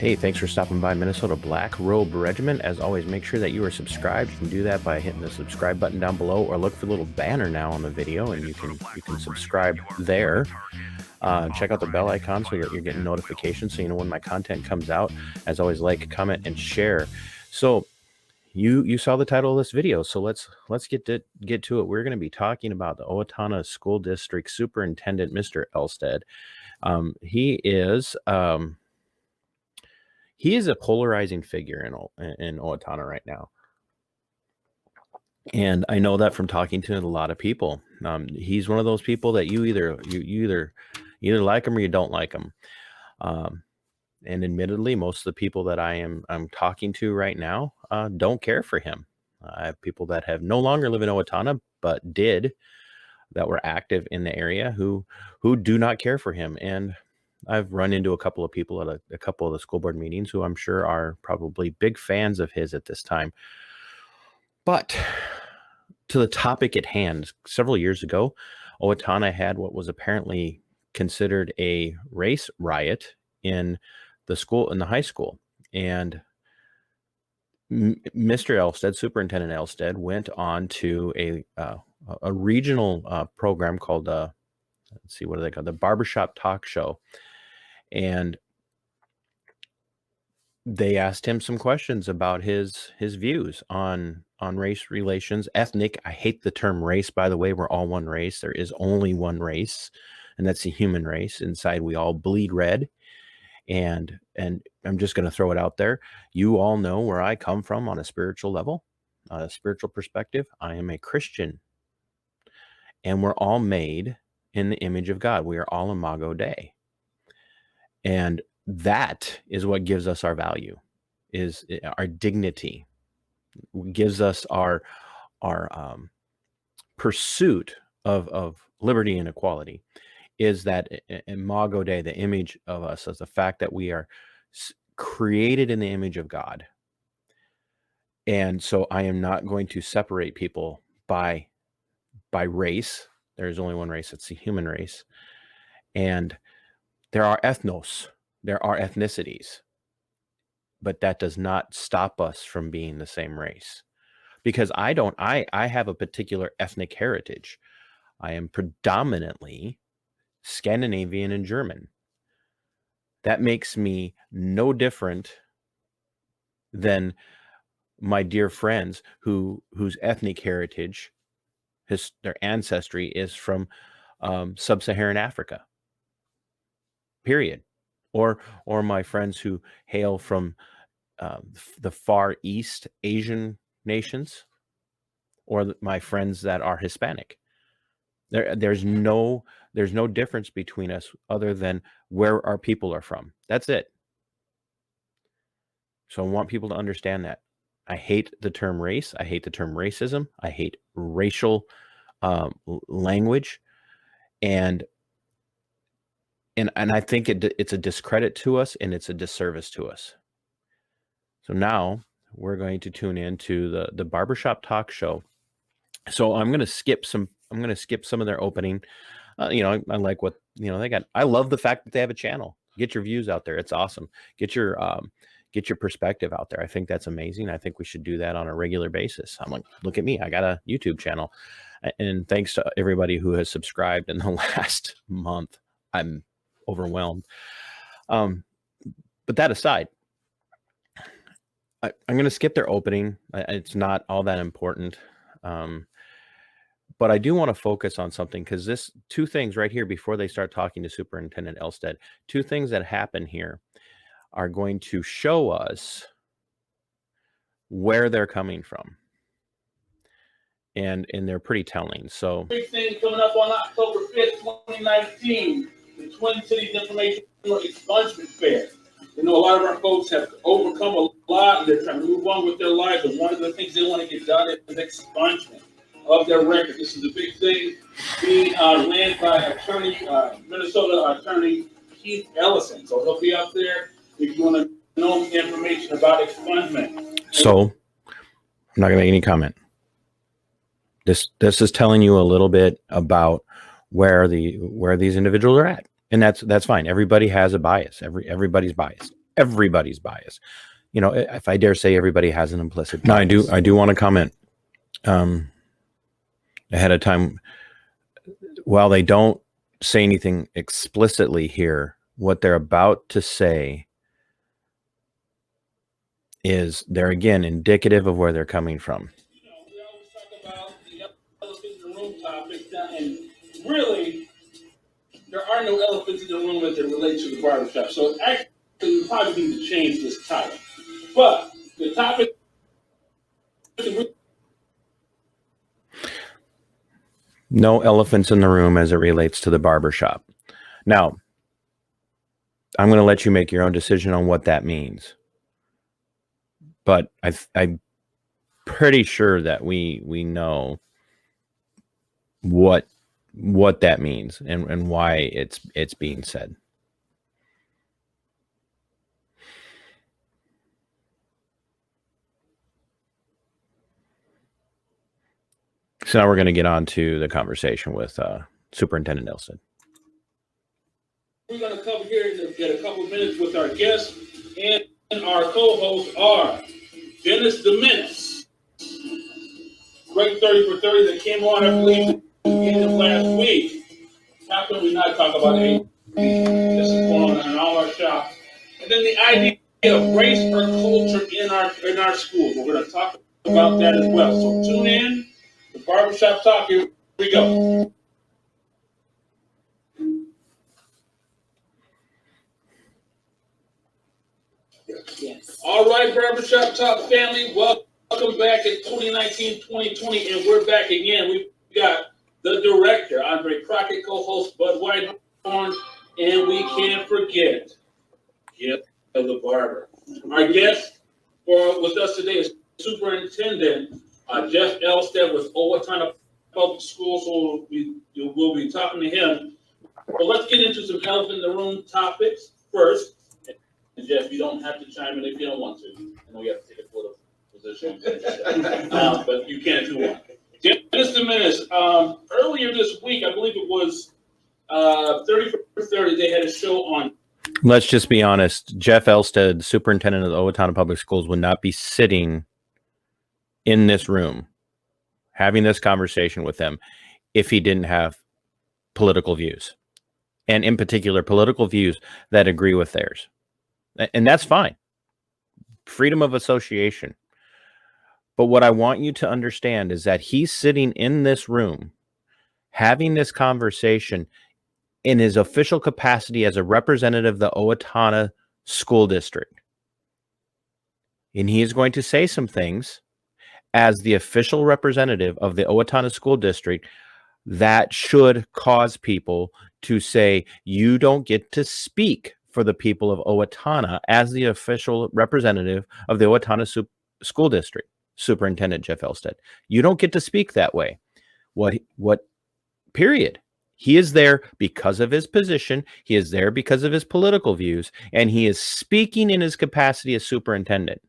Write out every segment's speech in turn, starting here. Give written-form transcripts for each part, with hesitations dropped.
Hey, thanks for stopping by Minnesota Black Robe Regiment. As always, make sure that you are subscribed. You can do that by hitting the subscribe button down below, or look for the little banner now on the video, and you can subscribe there. Check out the bell icon so that you're getting notifications, so you know when my content comes out. As always, like, comment, and share. So you saw the title of this video, so let's get to it. We're going to be talking about the Owatonna School District Superintendent, Mr. Elstad. He is a polarizing figure in Owatonna right now. And I know that from talking to a lot of people. He's one of those people that you either like him or you don't like him. And admittedly, most of the people that I'm talking to right now don't care for him. I have people that have no longer live in Owatonna, but that were active in the area who do not care for him. And I've run into a couple of people at a couple of the school board meetings who I'm sure are probably big fans of his at this time. But to the topic at hand, several years ago, Owatonna had what was apparently considered a race riot in the high school. And Mr. Elstad, Superintendent Elstad, went on to a regional program called, let's see, what do they call it? The Barber Shop Talk Show. And they asked him some questions about his views on race relations, ethnic. I hate the term race, by the way. We're all one race. There is only one race, and that's the human race. Inside, we all bleed red. And I'm just going to throw it out there. You all know where I come from on a spiritual level, a spiritual perspective. I am a Christian, and we're all made in the image of God. We are all Imago Dei. And that is what gives us our value, is our dignity. It gives us our pursuit of liberty and equality, is that Imago Dei, the image of us, as the fact that we are created in the image of God. And so I am not going to separate people by race. There is only one race. It's the human race. And there are ethnos, there are ethnicities, but that does not stop us from being the same race. Because I have a particular ethnic heritage. I am predominantly Scandinavian and German. That makes me no different than my dear friends whose ethnic heritage, their ancestry is from sub-Saharan Africa. Period. Or my friends who hail from the Far East Asian nations, or my friends that are Hispanic. There's no difference between us other than where our people are from. That's it. So I want people to understand that. I hate the term race. I hate the term racism. I hate racial language, and I think it's a discredit to us, and it's a disservice to us. So now we're going to tune into the Barbershop Talk Show. So I'm going to skip some of their opening. I like what they got. I love the fact that they have a channel. Get your views out there. It's awesome. Get your perspective out there. I think that's amazing. I think we should do that on a regular basis. I'm like, look at me. I got a YouTube channel, and thanks to everybody who has subscribed in the last month. I'm overwhelmed. But that aside, I'm going to skip their opening. It's not all that important. But I do want to focus on something, because two things right here before they start talking to Superintendent Elstad, two things that happen here are going to show us where they're coming from. And they're pretty telling. So big thing coming up on October 5th, 2019, the Twin Cities Information Expungement Fair. A lot of our folks have overcome a lot, and they're trying to move on with their lives, but one of the things they want to get done is expungement of their record. This is a big thing being ran by Minnesota Attorney Keith Ellison. So he'll be up there if you want to know information about expungement. So I'm not going to make any comment. This is telling you a little bit about where these individuals are at, and that's fine. Everybody has a bias. Everybody's biased. everybody's bias. You know, if I dare say, everybody has an implicit bias. No, I do want to comment ahead of time. While they don't say anything explicitly here, what they're about to say is, they're again indicative of where they're coming from. You know, we always talk about the elephant in the room topic, and really, there are no elephants in the room as it relates to the barbershop. So actually, we probably need to change this title. But the topic. No elephants in the room as it relates to the barbershop. Now, I'm going to let you make your own decision on what that means. But I'm pretty sure that we know what that means and why it's being said. So now we're going to get on to the conversation with Superintendent Elstad. We're going to come here in a couple of minutes with our guests, and our co-hosts are Dennis the Menace, great 30 for 30 that came on, I believe, at the beginning of last week. How can we not talk about it? This is going on in all our shops. And then the idea of race or culture in our schools. We're going to talk about that as well. So tune in to Barber Shop Talk. Here we go. Yes. All right, Barber Shop Talk family, welcome back in 2019-2020, and we're back again. We've got the director, Andre Crockett, co-host Bud Whitehorn, and we can't forget Jeff the Barber. Our guest with us today is Superintendent Jeff Elstad with Owatonna Public Schools, so we'll be talking to him. But let's get into some elephant in the room topics first. And Jeff, you don't have to chime in if you don't want to. I know you have to take a political position, but you can if you want. Just a minute. Earlier this week, I believe it was 30 for 30, they had a show on. Let's just be honest. Jeff Elstad, superintendent of the Owatonna Public Schools, would not be sitting in this room having this conversation with them if he didn't have political views, and in particular, political views that agree with theirs. And that's fine. Freedom of association. But what I want you to understand is that he's sitting in this room having this conversation in his official capacity as a representative of the Owatonna School District. And he is going to say some things as the official representative of the Owatonna School District that should cause people to say, you don't get to speak for the people of Owatonna as the official representative of the Owatonna School District, Superintendent Jeff Elstad. You don't get to speak that way. What period? He is there because of his position. He is there because of his political views, and he is speaking in his capacity as superintendent.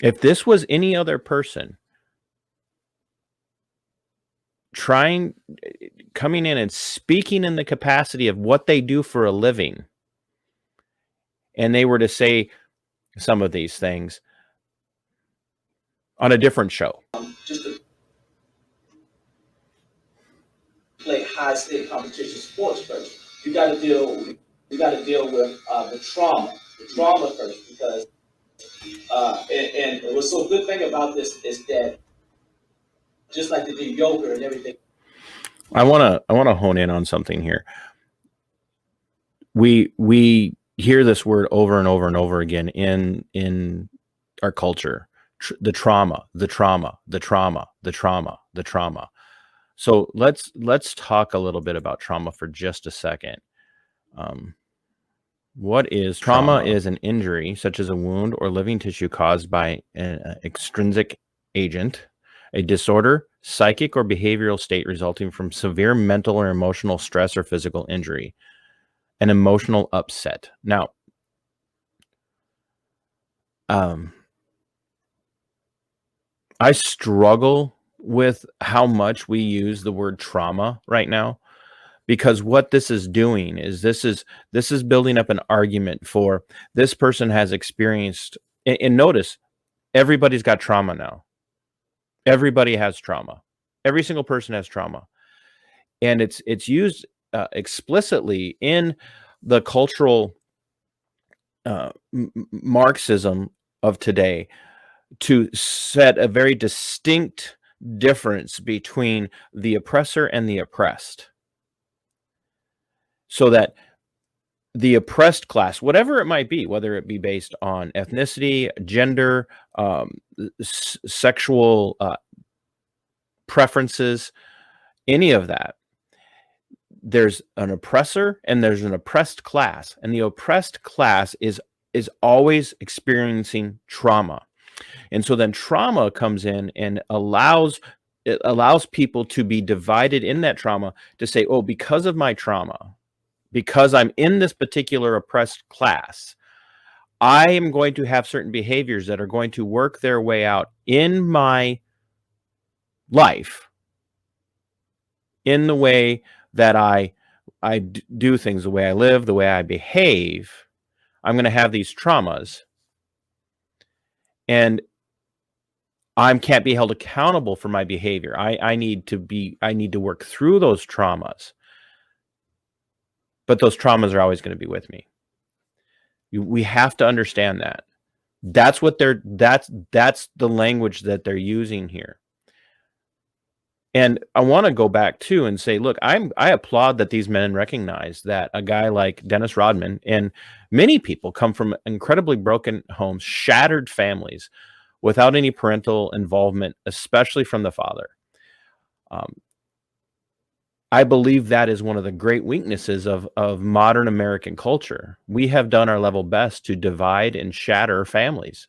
If this was any other person coming in and speaking in the capacity of what they do for a living, and they were to say some of these things on a different show. Just to play high-stake competition sports first, you got to deal with the trauma first, because and what's so good thing about this is that just like they do yoga and everything. I want to hone in on something here. We hear this word over and over and over again in our culture. The trauma. So let's talk a little bit about trauma for just a second. What is trauma? Is an injury such as a wound or living tissue caused by an extrinsic agent, a disorder, psychic or behavioral state resulting from severe mental or emotional stress or physical injury, an emotional upset. Now, I struggle with how much we use the word trauma right now, because what this is doing is this is building up an argument for this person has experienced, and notice everybody's got trauma now. Everybody has trauma. Every single person has trauma, and it's used explicitly in the cultural Marxism of today to set a very distinct difference between the oppressor and the oppressed, so that the oppressed class, whatever it might be, whether it be based on ethnicity, gender, sexual preferences, any of that, there's an oppressor and there's an oppressed class, and the oppressed class is always experiencing trauma. And so then trauma comes in and allows people to be divided in that trauma, to say, oh, because of my trauma, because I'm in this particular oppressed class, I am going to have certain behaviors that are going to work their way out in my life, in the way that I do things, the way I live, the way I behave. I'm going to have these traumas, and I can't be held accountable for my behavior. I need to work through those traumas, but those traumas are always going to be with me. We have to understand that. That's what that's the language that they're using here. And I want to go back too and say, look, I applaud that these men recognize that a guy like Dennis Rodman and many people come from incredibly broken homes, shattered families, without any parental involvement, especially from the father. I believe that is one of the great weaknesses of modern American culture. We have done our level best to divide and shatter families.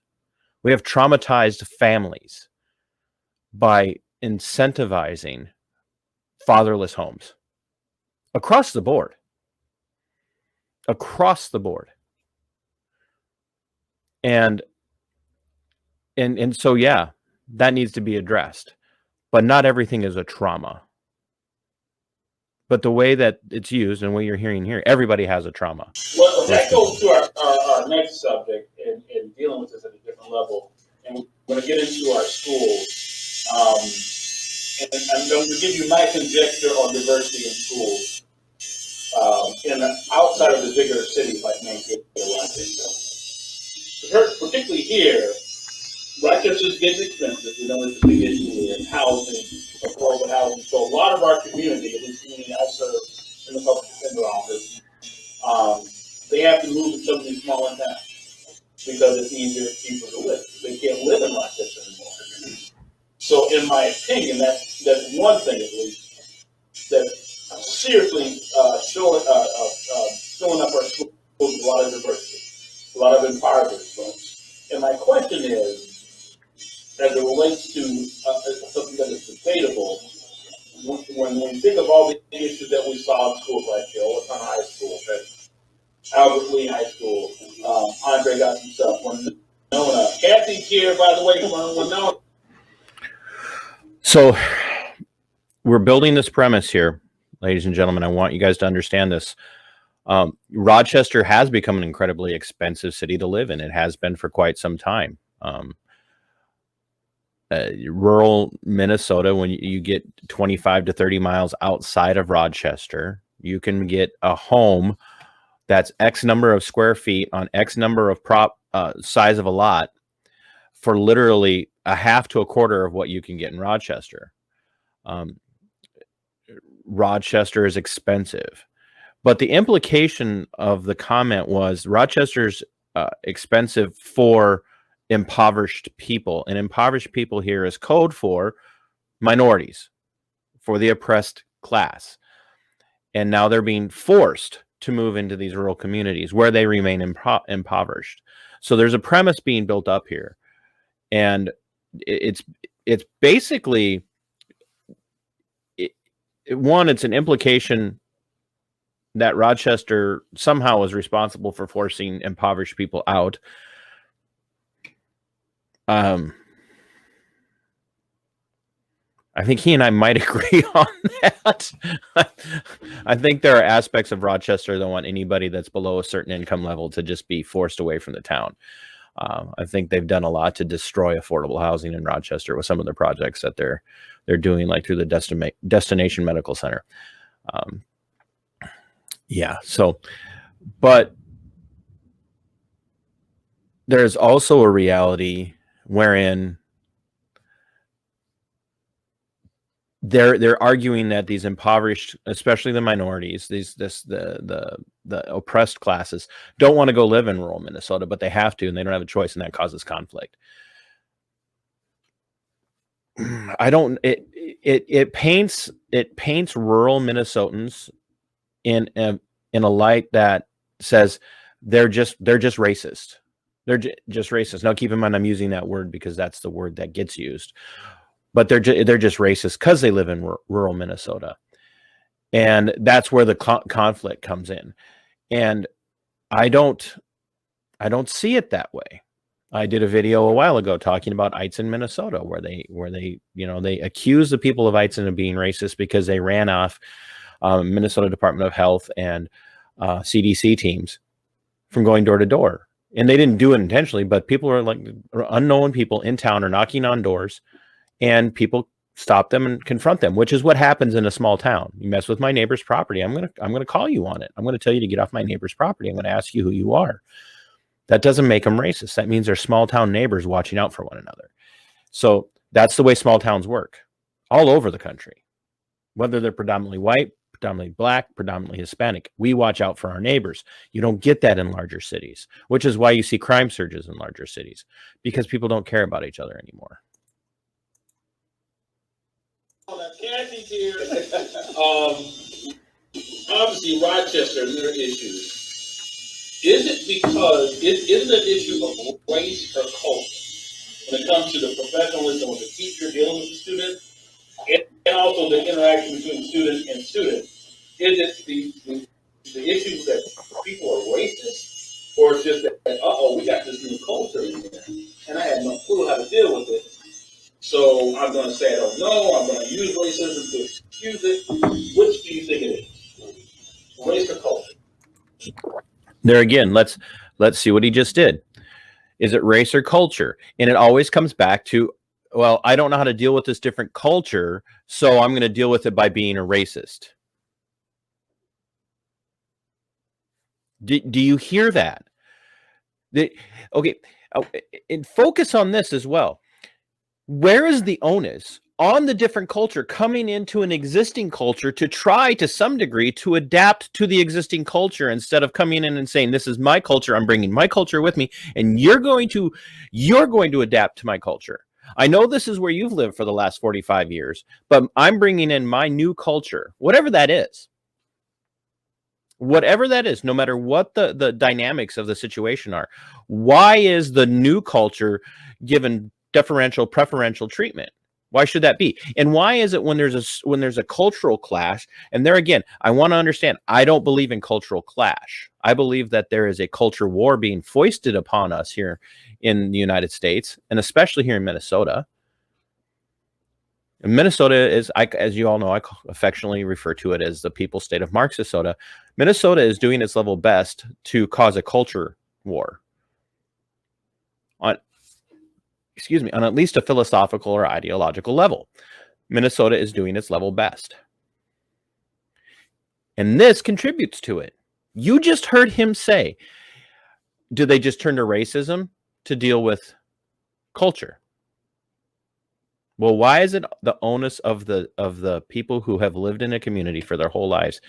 We have traumatized families by incentivizing fatherless homes across the board. And so, yeah, that needs to be addressed, but not everything is a trauma. But the way that it's used and what you're hearing here, everybody has a trauma. Well, that goes to our next subject in dealing with this at a different level. And we're going to get into our schools. And I'm going to give you my conjecture on diversity in schools. Outside of the bigger cities like Mankato, particularly here, Rochester's getting expensive. You know, it's a big issue here. Housing, affordable housing. So a lot of our community, at least community I serve in the public defender office, they have to move to some of these smaller towns because it's easier for people to live. They can't live in Rochester anymore. So, in my opinion, that's one thing at least that's seriously showing up our schools with a lot of diversity, a lot of impoverished folks. And my question is, as it relates to something that is debatable, when we think of all the issues that we saw in schools like Owatonna High School, Albert Lee High School, Andre got himself one. Kathy's here, by the way, from Winona. So we're building this premise here, ladies and gentlemen. I want you guys to understand this. Rochester has become an incredibly expensive city to live in. It has been for quite some time. Rural Minnesota, when you get 25 to 30 miles outside of Rochester, you can get a home that's X number of square feet on X number of size of a lot for literally a half to a quarter of what you can get in Rochester. Rochester is expensive, but the implication of the comment was Rochester's expensive for impoverished people, and impoverished people here is code for minorities, for the oppressed class. And now they're being forced to move into these rural communities where they remain impoverished. So there's a premise being built up here, and it's basically it's an implication that Rochester somehow is responsible for forcing impoverished people out. I think he and I might agree on that. I think there are aspects of Rochester that don't want anybody that's below a certain income level to just be forced away from the town. I think they've done a lot to destroy affordable housing in Rochester with some of the projects that they're doing, like through the Destination Medical Center. Yeah. So, but there's also a reality wherein they're arguing that these impoverished, especially the minorities, the oppressed classes, don't want to go live in rural Minnesota, but they have to, and they don't have a choice, and that causes conflict. It paints rural Minnesotans in a light that says they're just racist. They're just racist. Now, keep in mind, I'm using that word because that's the word that gets used. But they're just racist because they live in rural Minnesota, and that's where the conflict comes in. And I don't see it that way. I did a video a while ago talking about Eitzen, Minnesota, where they accuse the people of Eitzen of being racist because they ran off Minnesota Department of Health and CDC teams from going door to door, and they didn't do it intentionally. But people are like unknown people in town are knocking on doors. And people stop them and confront them, which is what happens in a small town. You mess with my neighbor's property, I'm gonna call you on it. I'm gonna tell you to get off my neighbor's property. I'm gonna ask you who you are. That doesn't make them racist. That means they're small town neighbors watching out for one another. So that's the way small towns work all over the country, whether they're predominantly white, predominantly black, predominantly Hispanic. We watch out for our neighbors. You don't get that in larger cities, which is why you see crime surges in larger cities, because people don't care about each other anymore. Kathy's here. Obviously, Rochester and their issues. Is it because isn't an issue of race or culture when it comes to the professionalism of the teacher dealing with the student, and also the interaction between student and student? Is it the issues that people are racist, or it's just that we got this new culture in here, and I had no clue how to deal with it? So I'm going to say I don't know. I'm going to use racism to excuse it. Which do you think it is? Race or culture? There again, let's see what he just did. Is it race or culture? And it always comes back to, well, I don't know how to deal with this different culture, so I'm going to deal with it by being a racist. Do you hear that? Okay, and focus on this as well. Where is the onus on the different culture coming into an existing culture to try to some degree to adapt to the existing culture, instead of coming in and saying, this is my culture, I'm bringing my culture with me, and you're going to adapt to my culture. I know this is where you've lived for the last 45 years, but I'm bringing in my new culture, whatever that is. Whatever that is, no matter what the dynamics of the situation are. Why is the new culture given preferential treatment? Why should that be? And why is it when there's a cultural clash? And there again, I want to understand, I don't believe in cultural clash. I believe that there is a culture war being foisted upon us here in the United States, and especially here in Minnesota. And Minnesota is, as you all know, I affectionately refer to it as the people's state of Marxisota. Minnesota is doing its level best to cause a culture war on at least a philosophical or ideological level. Minnesota is doing its level best. And this contributes to it. You just heard him say, do they just turn to racism to deal with culture? Well, why is it the onus of the people who have lived in a community for their whole lives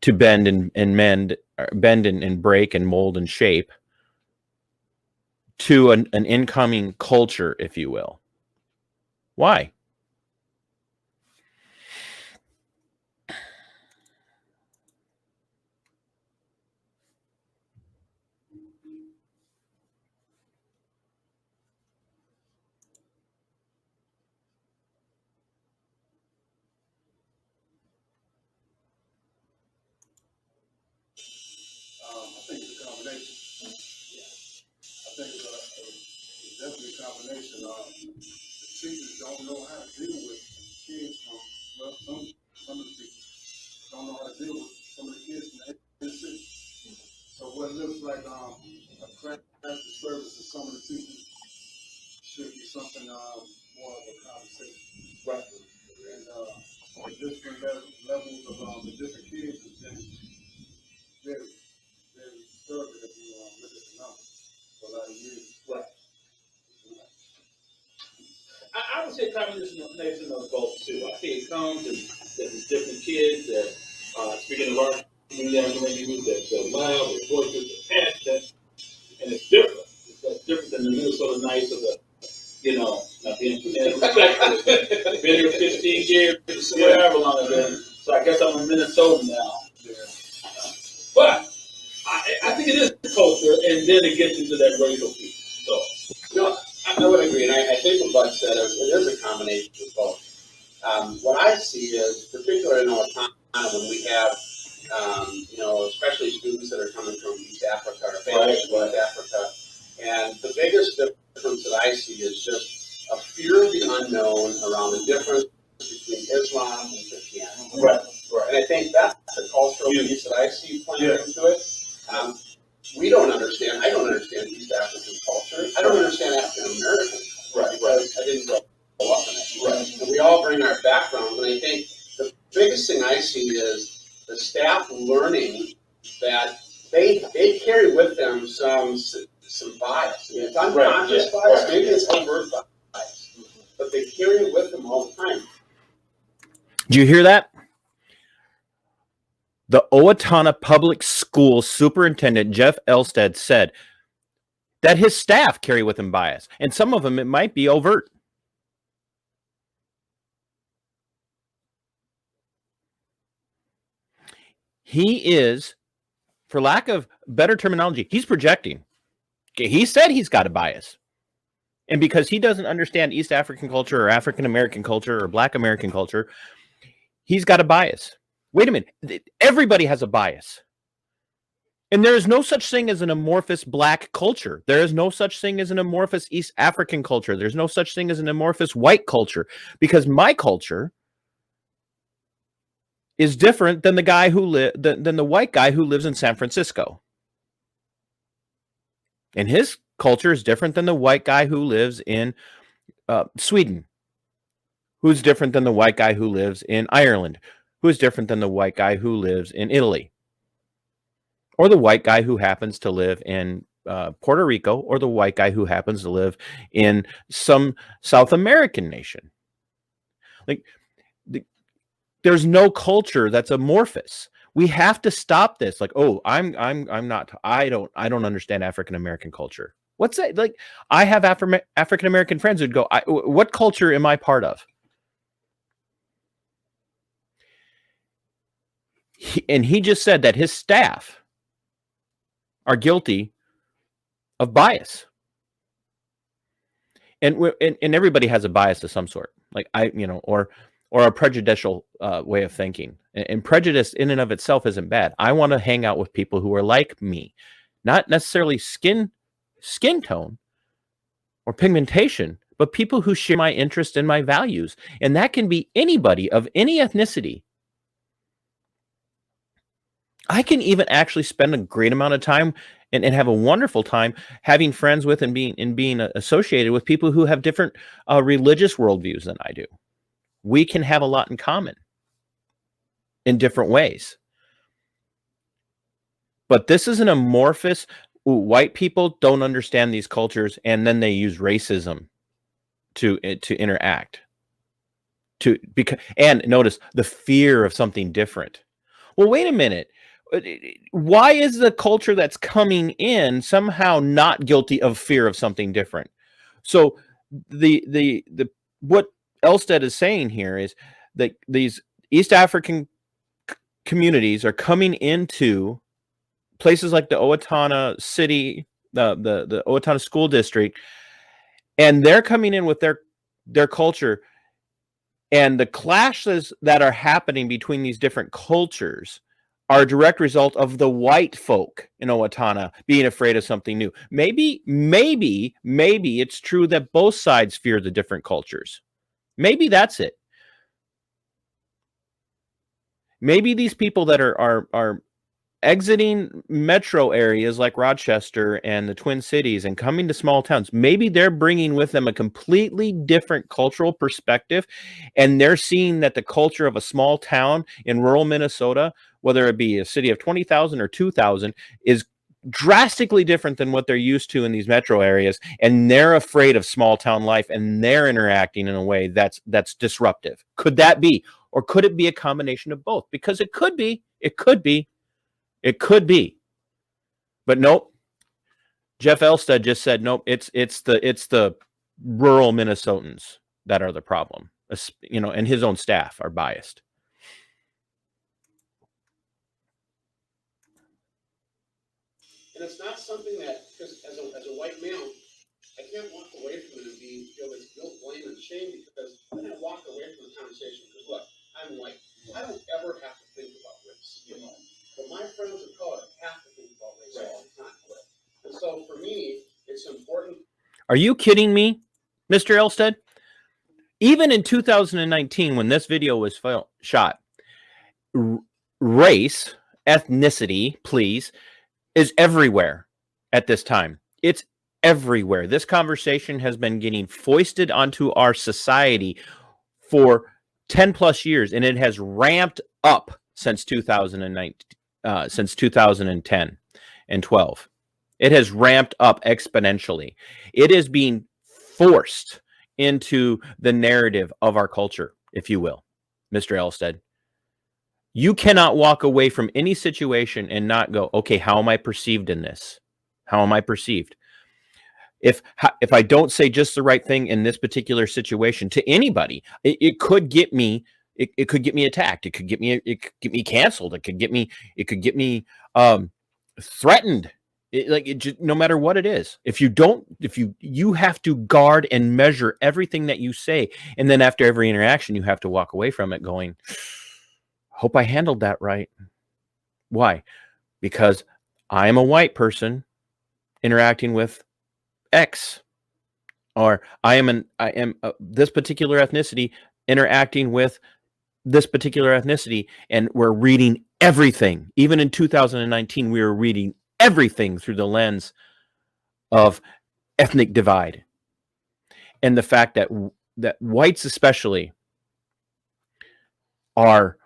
to bend and break and mold and shape to an incoming culture, if you will? Why? I think it's a combination. I think it's definitely a combination. The teachers don't know how to deal with kids from, well, some of the teachers don't know how to deal with some of the kids from the inner city. So what looks like a craft service to some of the teachers should be something more of a conversation. Right. And the different levels of the different kids is just very, very disturbing if you look at the numbers for a lot of years. Right. I would say combination of both too. I see it comes and there's different kids that speaking of our community that loud, their voices, they're passionate, and it's different. It's different than the Minnesota Knights of the, not being respectful. Been here 15 years, whatever long I've been. So I guess I'm a Minnesotan now. But I think it is culture, and then it gets into that racial piece. So. No, I would agree, and I think what Bud said is it is a combination of both. What I see is, particularly in Owatonna, when we have, especially students that are coming from East Africa or families from West Africa, and the biggest difference that I see is just a fear of the unknown around the difference between Islam and Christianity. Right. And I think that's the cultural piece that I see playing into it. We don't understand. I don't understand East African culture. I don't understand African American culture because I didn't grow up in it. Right. And we all bring our backgrounds, and I think the biggest thing I see is the staff learning that they carry with them some bias. I mean, it's unconscious bias, maybe it's overt bias, but they carry it with them all the time. Do you hear that? The Owatonna Public School Superintendent Jeff Elstad said that his staff carry with him bias, and some of them it might be overt. He is, for lack of better terminology, he's projecting. Okay, he said he's got a bias. And because he doesn't understand East African culture or African American culture or Black American culture, he's got a bias. Wait a minute. Everybody has a bias. And there is no such thing as an amorphous Black culture. There is no such thing as an amorphous East African culture. There's no such thing as an amorphous white culture, because my culture is different than the guy who than the white guy who lives in San Francisco. And his culture is different than the white guy who lives in Sweden, who's different than the white guy who lives in Ireland, who is different than the white guy who lives in Italy, or the white guy who happens to live in Puerto Rico, or the white guy who happens to live in some South American nation. Like, there's no culture that's amorphous. We have to stop this. Like, oh, I don't understand African American culture. What's that? Like, I have African American friends who'd go, what culture am I part of? He just said that his staff are guilty of bias. And everybody has a bias of some sort, like or a prejudicial way of thinking. And prejudice in and of itself isn't bad. I want to hang out with people who are like me, not necessarily skin tone or pigmentation, but people who share my interest and my values. And that can be anybody of any ethnicity. I can even actually spend a great amount of time and have a wonderful time having friends with and being associated with people who have different religious worldviews than I do. We can have a lot in common in different ways. But this is an amorphous, white people don't understand these cultures, and then they use racism to interact. And notice the fear of something different. Well, wait a minute. Why is the culture that's coming in somehow not guilty of fear of something different? So what Elstad is saying here is that these East African communities are coming into places like the Owatonna city, the Owatonna school district, and they're coming in with their culture, and the clashes that are happening between these different cultures are a direct result of the white folk in Owatonna being afraid of something new. Maybe it's true that both sides fear the different cultures. Maybe that's it. Maybe these people that are exiting metro areas like Rochester and the Twin Cities and coming to small towns, maybe they're bringing with them a completely different cultural perspective, and they're seeing that the culture of a small town in rural Minnesota, whether it be a city of 20,000 or 2,000, is drastically different than what they're used to in these metro areas, and they're afraid of small town life, and they're interacting in a way that's disruptive. Could that be? Or could it be a combination of both? Because it could be. But nope. Jeff Elstad just said nope. It's the rural Minnesotans that are the problem. And his own staff are biased. And it's not something that, because as a white male, I can't walk away from it and feel this guilt, blame, and shame, because then I walk away from the conversation. Because look, I'm white. I don't ever have to think about race. But my friends of color have to think about race all the time. And so for me, it's important. Are you kidding me, Mr. Elstad? Even in 2019, when this video was shot, race, ethnicity, please, is everywhere at this time. It's everywhere. This conversation has been getting foisted onto our society for 10 plus years, and it has ramped up since 2009, since 2010 and 12. It has ramped up exponentially. It is being forced into the narrative of our culture, if you will, Mr. Elstad. You cannot walk away from any situation and not go, okay, how am I perceived in this? How am I perceived? If I don't say just the right thing in this particular situation to anybody, it could get me. It could get me attacked. It could get me canceled. It could get me threatened. No matter what it is, you have to guard and measure everything that you say, and then after every interaction, you have to walk away from it going, hope I handled that right. Why? Because I am a white person interacting with X, or I am this particular ethnicity interacting with this particular ethnicity, and we're reading everything. Even in 2019, we were reading everything through the lens of ethnic divide, and the fact that whites especially are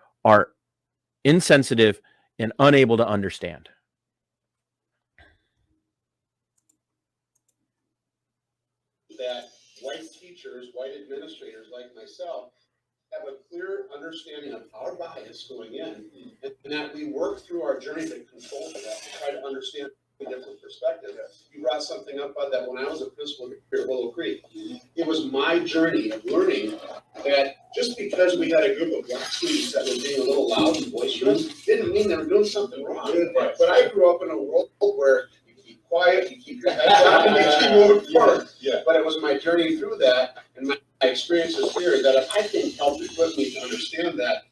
insensitive and unable to understand. That white teachers, white administrators like myself have a clear understanding of our bias going in, and that we work through our journey to control that, to try to understand a different perspective. You brought something up on that when I was a principal here at Willow Creek. It was my journey of learning that just because we had a group of black students that were being a little loud and boisterous didn't mean they were doing something wrong. But I grew up in a world where you keep quiet, you keep your head down, and you keep moving forward. But it was my journey through that and my experiences here that I think helped equip me to understand that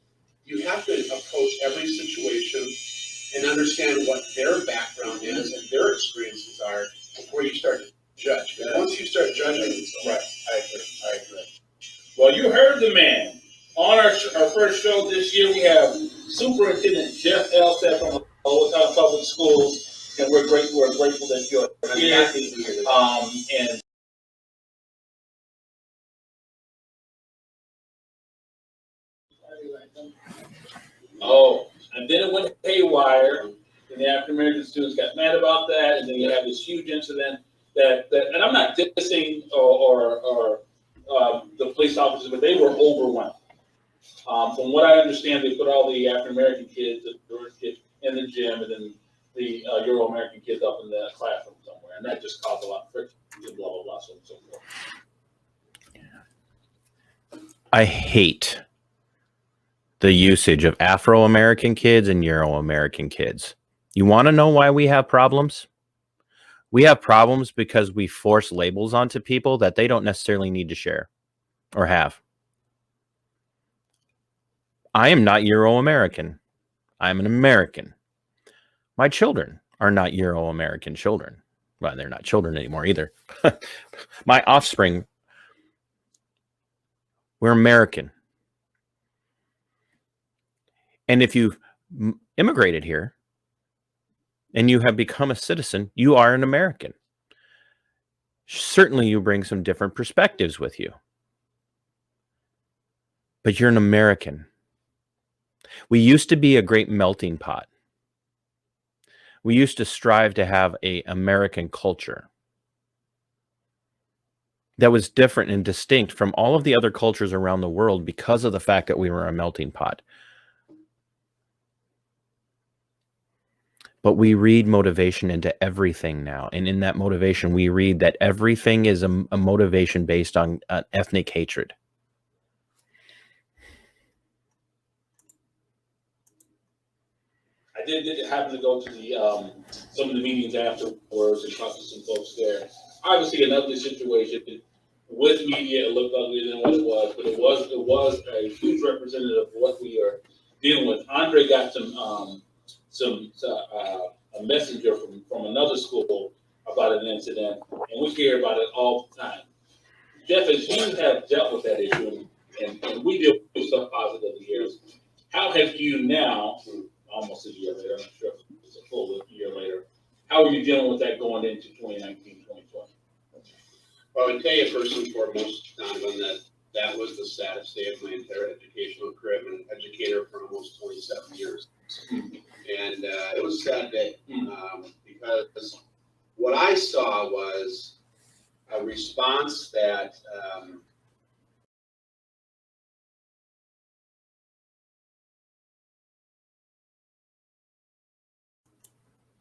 you have to approach every situation and understand what their background is and their experiences are before you start to judge. But once you start judging, it's right. I agree. Well, you heard the man. On our first show this year, we have Superintendent Jeff Elstad from Owatonna Public Schools, and we're grateful that you're here. And and then it went haywire, and the African American students got mad about that, and then you have this huge incident that and I'm not dissing or the police officers, but they were overwhelmed. From what I understand, they put all the African American kids, the Georgia kids, in the gym, and then the Euro American kids up in the classroom somewhere, and that just caused a lot of friction. Blah blah blah, so on and so forth. I hate the usage of Afro-American kids and Euro-American kids. You want to know why we have problems? We have problems because we force labels onto people that they don't necessarily need to share or have. I am not Euro-American. I'm an American. My children are not Euro-American children. Well, they're not children anymore either. My offspring, we're American. And if you've immigrated here and you have become a citizen, you are an American. Certainly you bring some different perspectives with you, but you're an American. We used to be a great melting pot. We used to strive to have an American culture that was different and distinct from all of the other cultures around the world because of the fact that we were a melting pot. But we read motivation into everything now. And in that motivation, we read that everything is a motivation based on ethnic hatred. I did happen to go to the some of the meetings afterwards and talk to some folks there. Obviously, an ugly situation with media. It looked uglier than what it was, but it was a huge representative of what we are dealing with. Andre got a messenger from another school about an incident, and we hear about it all the time. Jeff, as you have dealt with that issue, and we deal with stuff positive over the years, how have you now? Almost a year later, I'm not sure if it's a full year later. How are you dealing with that going into 2019, 2020? Well, I can tell you first and foremost, Donovan, that was the saddest day of my entire educational career. I've been an educator for almost 27 years. And it was a sad day because what I saw was a response that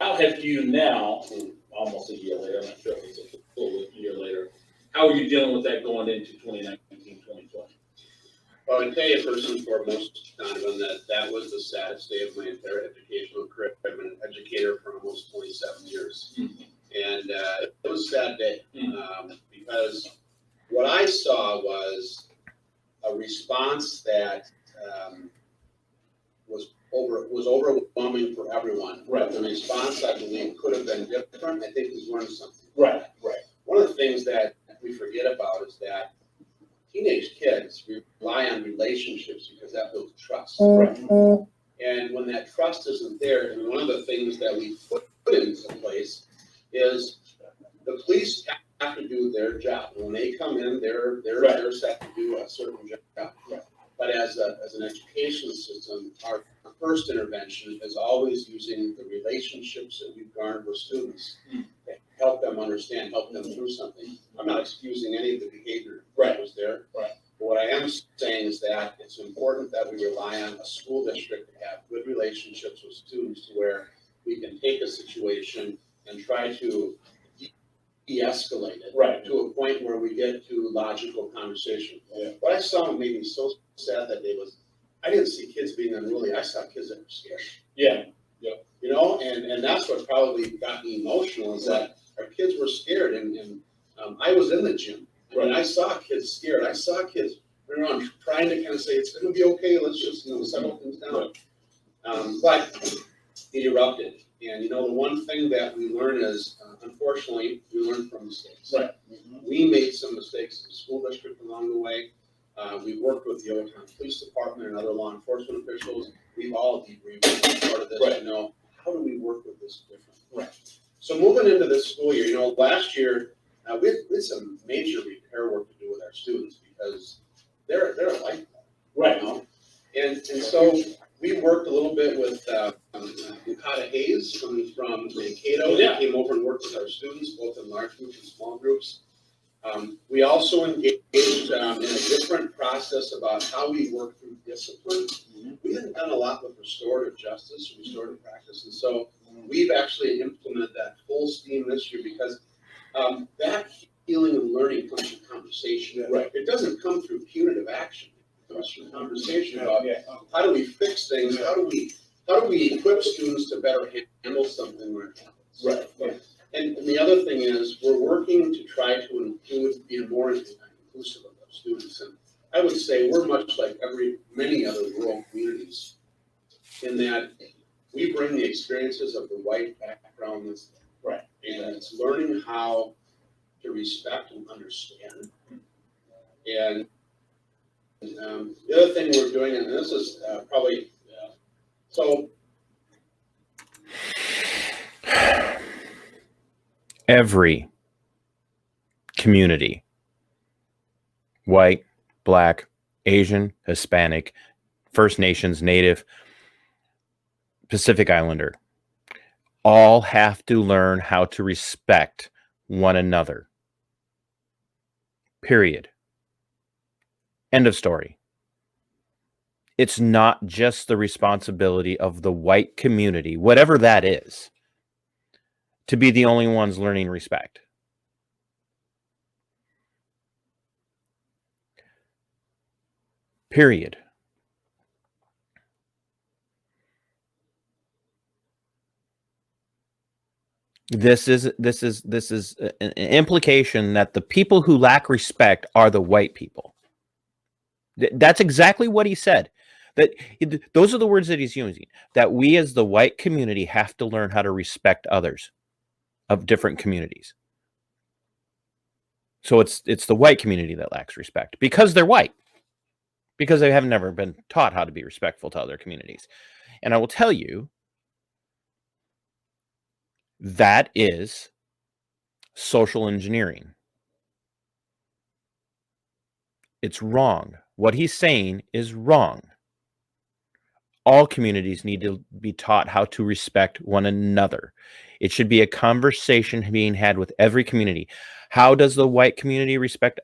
how have you now, almost a year later, I'm not sure if it's a full year later, how are you dealing with that going into 2019, 2020? Well, I can tell you first and foremost, Donovan, that was the saddest day of my entire educational career. I've been an educator for almost 27 years. And it was a sad day because what I saw was a response that was overwhelming for everyone. Right. The response, I believe, could have been different. I think we learned something. Right. One of the things that we forget about is that teenage kids rely on relationships because that builds trust. Right. And when that trust isn't there, and one of the things that we put into place is the police have to do their job. When they come in, they're set to do a certain job. Right. But as an education system, our first intervention is always using the relationships that we've garnered with students to help them understand, help them through something. I'm not excusing any of the behavior that was there. Right. But what I am saying is that it's important that we rely on a school district to have good relationships with students to where we can take a situation and try to de-escalate it to a point where we get to logical conversation. Yeah. What I saw made me so sad that day was I didn't see kids being unruly. I saw kids that were scared. Yeah. You know, and that's what probably got me emotional is that our kids were scared. And I was in the gym and I saw kids scared. I saw kids running around trying to kind of say, it's going to be okay. Let's just, settle things down. But it erupted. And, the one thing that we learn is, unfortunately, we learn from mistakes. Right. We made some mistakes in the school district along the way. We worked with the Owatonna Police Department and other law enforcement officials. We've all debriefed part of this to know how do we work with this differently. Right. So moving into this school year, last year we had some major repair work to do with our students because they're a lifeblood. Right. And so we worked a little bit with Bukata Hayes from Mankato. They came over and worked with our students, both in large groups and small groups. We also engaged in a different process about how we work through discipline. We hadn't done a lot with restorative justice, restorative practice, and so we've actually implemented that full steam this year because that healing and learning comes from conversation. Right. It doesn't come through punitive action. It comes from conversation about how do we fix things, how do we equip students to better handle something when it happens. Right. Yeah. And the other thing is we're working to try to be more inclusive of those students. And I would say we're much like many other rural communities in that we bring the experiences of the white background that's there. Right. And it's learning how to respect and understand. And the other thing we're doing, and this is probably So Every community, white, black, Asian, Hispanic, First Nations, Native, Pacific Islander, all have to learn how to respect one another. Period. End of story. It's not just the responsibility of the white community, whatever that is, to be the only ones learning respect. Period. This is an implication that the people who lack respect are the white people. That's exactly what he said. Those are the words that he's using. That we as the white community have to learn how to respect others of different communities. So it's the white community that lacks respect because they're white. Because they have never been taught how to be respectful to other communities. And I will tell you, that is social engineering. It's wrong. What he's saying is wrong. All communities need to be taught how to respect one another. It should be a conversation being had with every community. How does the white community respect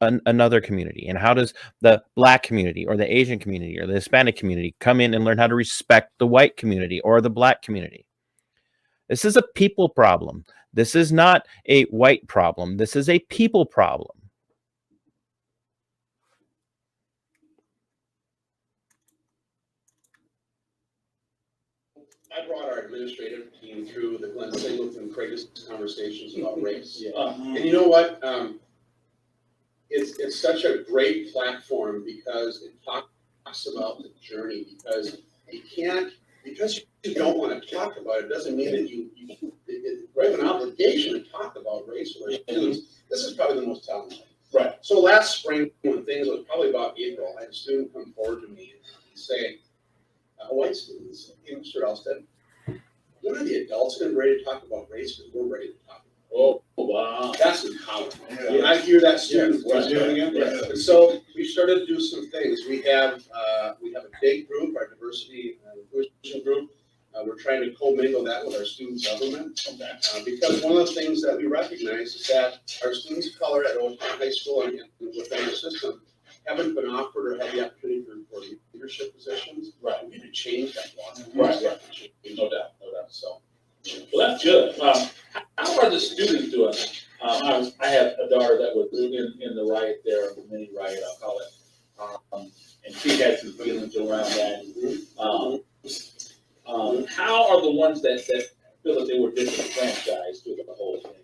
another community? And how does the black community or the Asian community or the Hispanic community come in and learn how to respect the white community or the black community? This is a people problem. This is not a white problem. This is a people problem. I brought our administrative team through the Glenn Singleton Craig's conversations about race. And you know what? It's such a great platform because it talks about the journey, because you can't, because you don't want to talk about it doesn't mean that you have an obligation to talk about race with our students. This is probably the most challenging. Right. So last spring, when things was probably about April, I had a student come forward to me and say, a white student, hey, Mr. Elstad, when are the adults going to be ready to talk about race? Because we're ready to talk about it. Oh, wow. That's empowering. Yeah. I hear that student doing it. Yeah. And so we started to do some things. We have a big group, our diversity inclusion group. We're trying to commingle that with our student government. Because one of the things that we recognize is that our students of color at Owatonna High School and within the system haven't been offered or had the opportunity for leadership positions. Right. We need to change that law. Right. No doubt. So. Well, that's good. How are the students doing? I have a daughter that was in the riot there, the mini riot, I'll call it. And she had some feelings around that. How are the ones that feel that they were disenfranchised through the whole thing?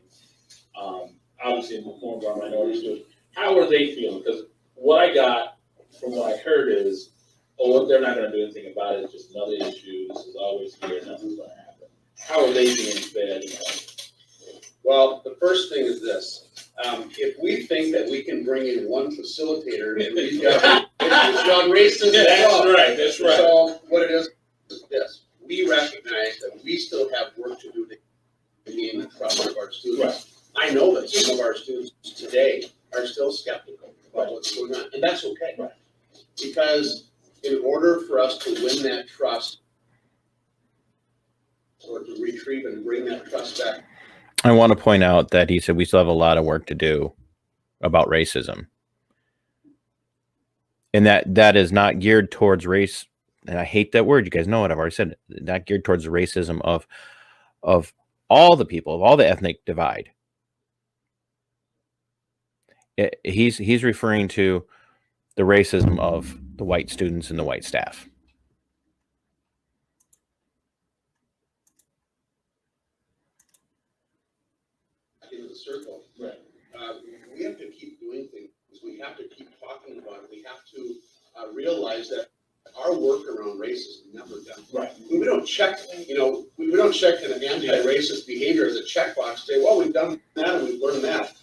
Obviously, in the form of our minority students, how are they feeling? Because what I got from what I heard is, they're not going to do anything about it. It's just another issue. This is always here. Nothing's going to happen. How are they being fed? Well, the first thing is this. If we think that we can bring in one facilitator and we've got issues on racism, That's right. So what it is this. We recognize that we still have work to do to gain the trust of our students. Right. I know that some of our students today are still skeptical about what's going on, and that's okay. Right. Because in order for us to win that trust or to retrieve and bring that trust back, I want to point out that he said we still have a lot of work to do about racism. And that is not geared towards race. And I hate that word. You guys know it. I've already said it. Not geared towards the racism of all the people, of all the ethnic divide. He's referring to the racism of the white students and the white staff. into the circle. Right. We have to keep doing things. We have to keep talking about it. We have to realize that our work around race is never done. Right. We don't check, we don't check an anti-racist behavior as a checkbox. Say, well, we've done that and we've learned that.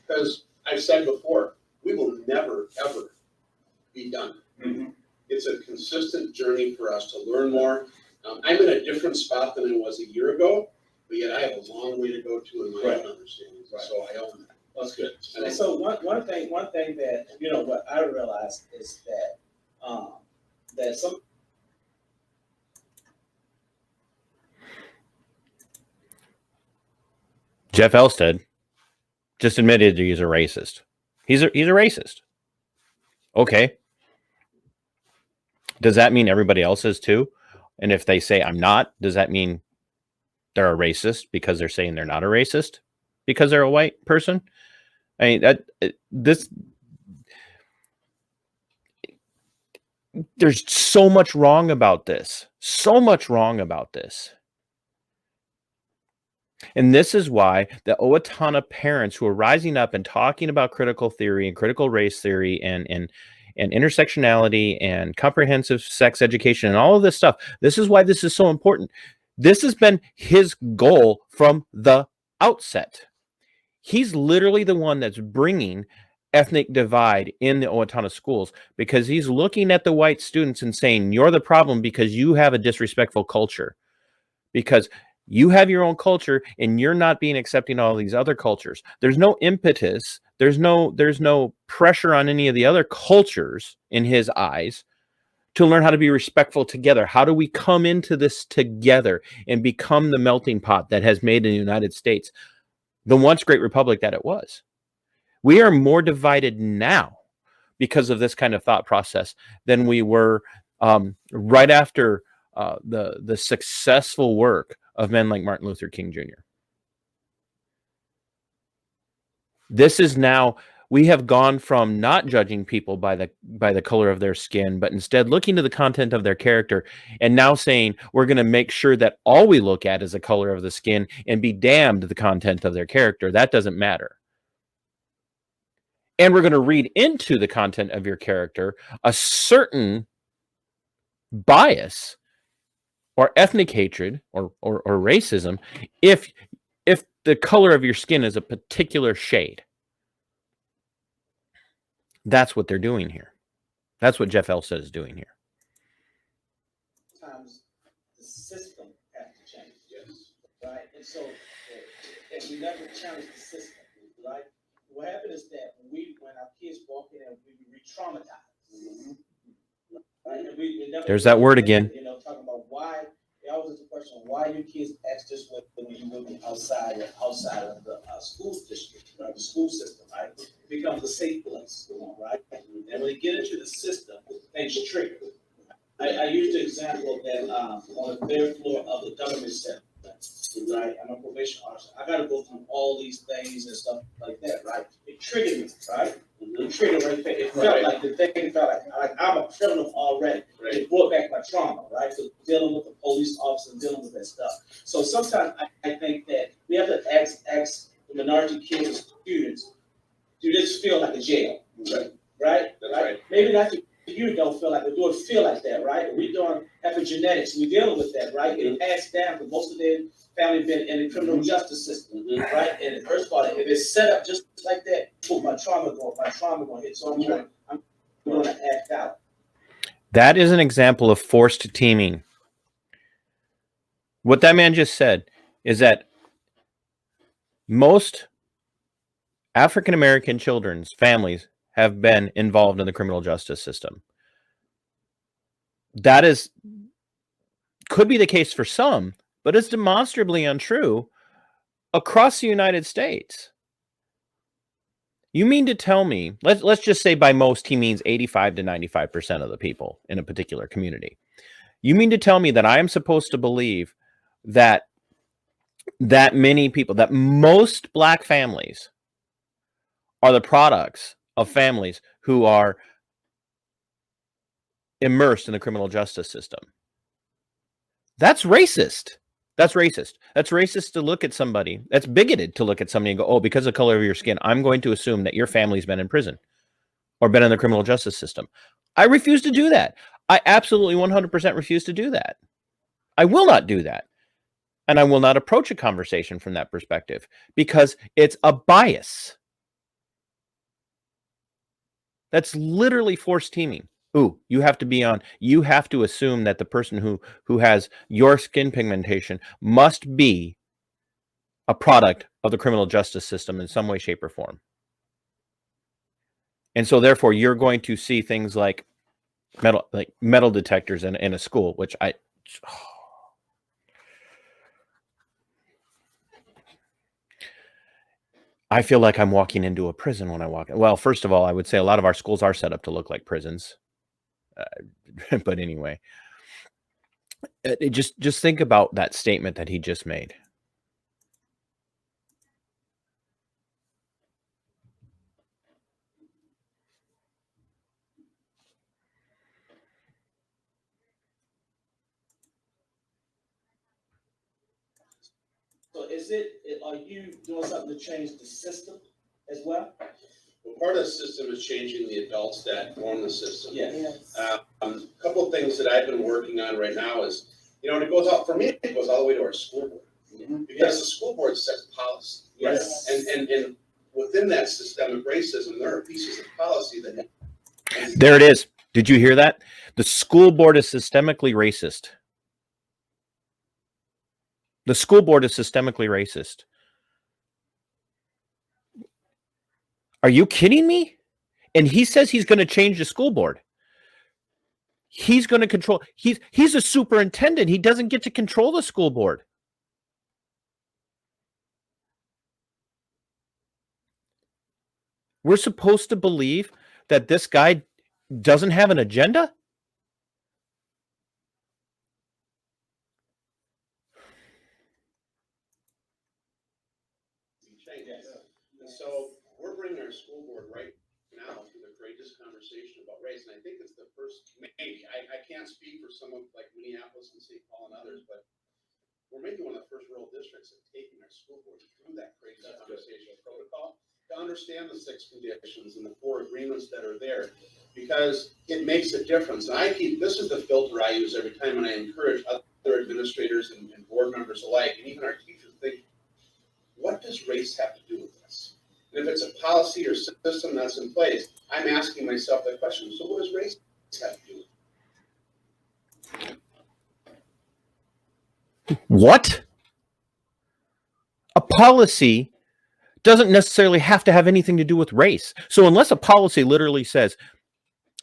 Because I've said before, we will never, ever be done. Mm-hmm. it's a consistent journey for us to learn more. I'm in a different spot than I was a year ago, but yet I have a long way to go to in my own understanding. Right. So I own that. That's good. And so one thing that, you know, what I realized is that, that some. Jeff Elstad just admitted he's a racist. He's a racist. Okay. Does that mean everybody else is too? And if they say I'm not, does that mean they're a racist because they're saying they're not a racist because they're a white person? I mean, there's so much wrong about this. So much wrong about this. And this is why the Owatonna parents who are rising up and talking about critical theory and critical race theory and intersectionality and comprehensive sex education and all of this stuff, this is why this is so important. This has been his goal from the outset. He's literally the one that's bringing ethnic divide in the Owatonna schools, because he's looking at the white students and saying, you're the problem because you have a disrespectful culture, because you have your own culture and you're not being accepting all these other cultures. There's no impetus. There's no pressure on any of the other cultures in his eyes to learn how to be respectful together. How do we come into this together and become the melting pot that has made the United States the once great republic that it was? We are more divided now because of this kind of thought process than we were right after the successful work of men like Martin Luther King Jr. This is now, we have gone from not judging people by the color of their skin, but instead looking to the content of their character, and now saying we're going to make sure that all we look at is the color of the skin and be damned the content of their character. That doesn't matter. And we're going to read into the content of your character a certain bias or ethnic hatred or racism if the color of your skin is a particular shade. That's what they're doing here. That's what Jeff Elstad is doing here. Sometimes the system has to change. Yes. Right? And so, and we never challenge the system, right? What happened is that when our kids walk in, we re-traumatize. Mm-hmm. Right? And we never, there's that word again. You know, talking about why. It always is the question: why do kids act this way when you live outside of the school district, right? The school system, right? It becomes a safe place, right? And when they get into the system, things trigger. I used the example that on the third floor of the government center, right? I'm a probation officer. I got to go through all these things and stuff like that, right? It triggered me, right? It triggered right there. It felt like the thing felt like I'm a criminal already. Right. It brought back my trauma, right? So dealing with the police officer, dealing with that stuff. So sometimes I think that we have to ask the minority kids and students, do this feel like a jail? Right? Right? That's right. Maybe not you don't feel like it, do it feel like that, right? We're doing epigenetics, we're dealing with that, right? It passed down because most of their family been in the criminal justice system, right? And the first part, if it's set up just like that, boom, my trauma going to hit. So I'm going to act out. That is an example of forced teaming. What that man just said is that most African-American children's families have been involved in the criminal justice system. That could be the case for some, but it's demonstrably untrue across the United States. You mean to tell me, let's just say by most he means 85 to 95% of the people in a particular community. You mean to tell me that I am supposed to believe that many people, that most Black families are the products of families who are immersed in the criminal justice system? That's racist. That's racist. That's racist to look at somebody. That's bigoted to look at somebody and go, oh, because of the color of your skin, I'm going to assume that your family's been in prison or been in the criminal justice system. I refuse to do that. I absolutely 100% refuse to do that. I will not do that. And I will not approach a conversation from that perspective because it's a bias. That's literally forced teaming. Ooh, you have to assume that the person who has your skin pigmentation must be a product of the criminal justice system in some way, shape, or form. And so therefore you're going to see things like metal detectors in a school, which I feel like I'm walking into a prison when I walk in. Well, first of all, I would say a lot of our schools are set up to look like prisons. But anyway, just think about that statement that he just made. So are you doing something to change the system as well? Well, part of the system is changing the adults that form the system. Yes. A couple of things that I've been working on right now is, and it goes out, for me, it goes all the way to our school board. Mm-hmm. Because the school board sets policy. Yes. And within that systemic racism, there are pieces of policy that. There it is. Did you hear that? The school board is systemically racist. The school board is systemically racist. Are you kidding me? And he says he's going to change the school board. He's going to control. He's a superintendent. He doesn't get to control the school board. We're supposed to believe that this guy doesn't have an agenda? And so we're bringing our school board right now to the greatest conversation about race. And I think it's the first, maybe, I can't speak for some of like Minneapolis and St. Paul and others, but we're maybe one of the first rural districts of taking our school board through that crazy conversation protocol to understand the 6 conditions and the 4 agreements that are there, because it makes a difference. And this is the filter I use every time, and I encourage other administrators and board members alike, and even our teachers, think, what does race have to do with this? And if it's a policy or system that's in place, I'm asking myself that question. So what does race have to do with it? What? A policy doesn't necessarily have to have anything to do with race. So unless a policy literally says,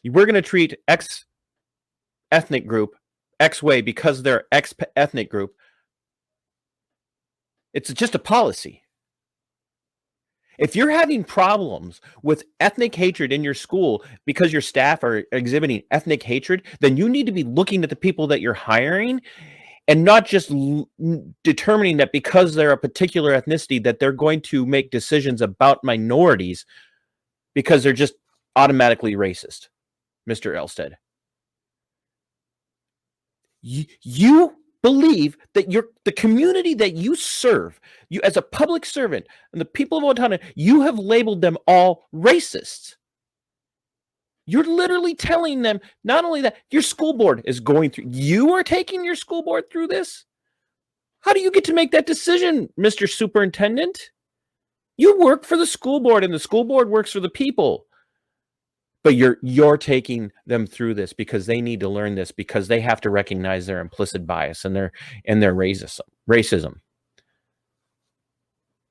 we're going to treat X ethnic group X way because they're X ethnic group, it's just a policy. If you're having problems with ethnic hatred in your school because your staff are exhibiting ethnic hatred, then you need to be looking at the people that you're hiring and not just determining that because they're a particular ethnicity that they're going to make decisions about minorities because they're just automatically racist, Mr. Elstad. You believe that the community that you serve, you as a public servant, and the people of Owatonna, you have labeled them all racists. You're literally telling them not only that your school board is going through, you are taking your school board through this. How do you get to make that decision, Mr. Superintendent? You work for the school board, and the school board works for the people. But you're taking them through this because they need to learn this, because they have to recognize their implicit bias and their racism.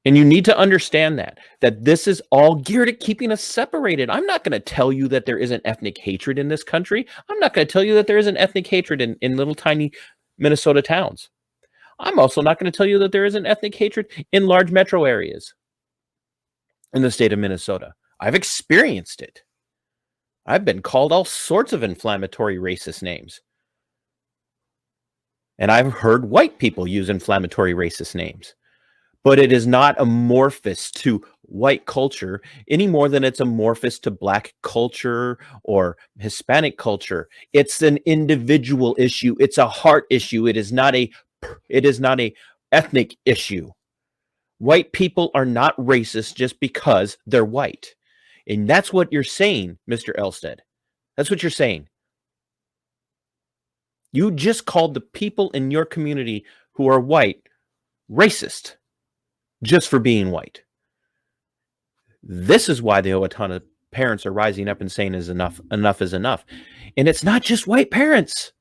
And you need to understand that this is all geared at keeping us separated. I'm not going to tell you that there isn't ethnic hatred in this country. I'm not going to tell you that there isn't ethnic hatred in little tiny Minnesota towns. I'm also not going to tell you that there isn't ethnic hatred in large metro areas in the state of Minnesota. I've experienced it. I've been called all sorts of inflammatory racist names. And I've heard white people use inflammatory racist names. But it is not amorphous to white culture any more than it's amorphous to Black culture or Hispanic culture. It's an individual issue. It's a heart issue. It is not a ethnic issue. White people are not racist just because they're white. And that's what you're saying, Mr. Elstad. That's what you're saying. You just called the people in your community who are white just for being white. This is why the Owatonna parents are rising up and saying is enough is enough. And it's not just white parents.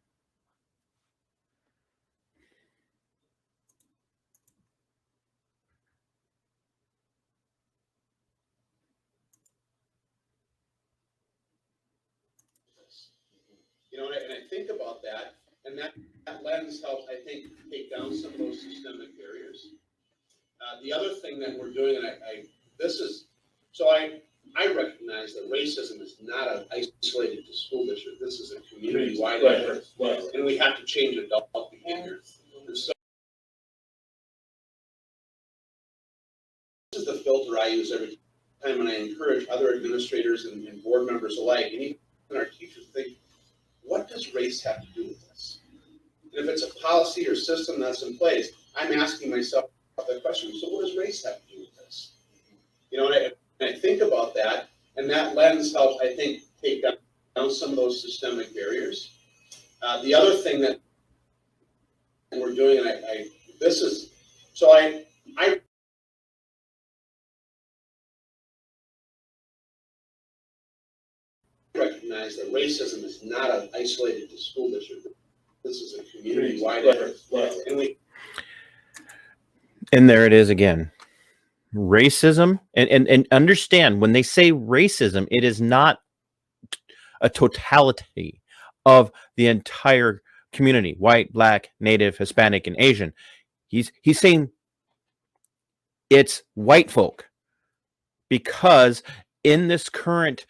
You know, and I think about that, and that lens helps, I think, take down some of those systemic barriers. The other thing that we're doing, and I recognize that racism is not isolated to school district. This is a community-wide effort, and we have to change adult behavior. And so this is the filter I use every time when I encourage other administrators and board members alike, and even our teachers, think, what does race have to do with this? And if it's a policy or system that's in place, I'm asking myself the question, so what does race have to do with this? You know, and I think about that, and that lens helps, I think, take down some of those systemic barriers. The other thing that we're doing, and I recognize that racism is not isolated to school district. This is a community-wide effort, and there it is again. Racism, and understand, when they say racism, it is not a totality of the entire community, white, black, native, Hispanic, and Asian. He's saying it's white folk, because in this current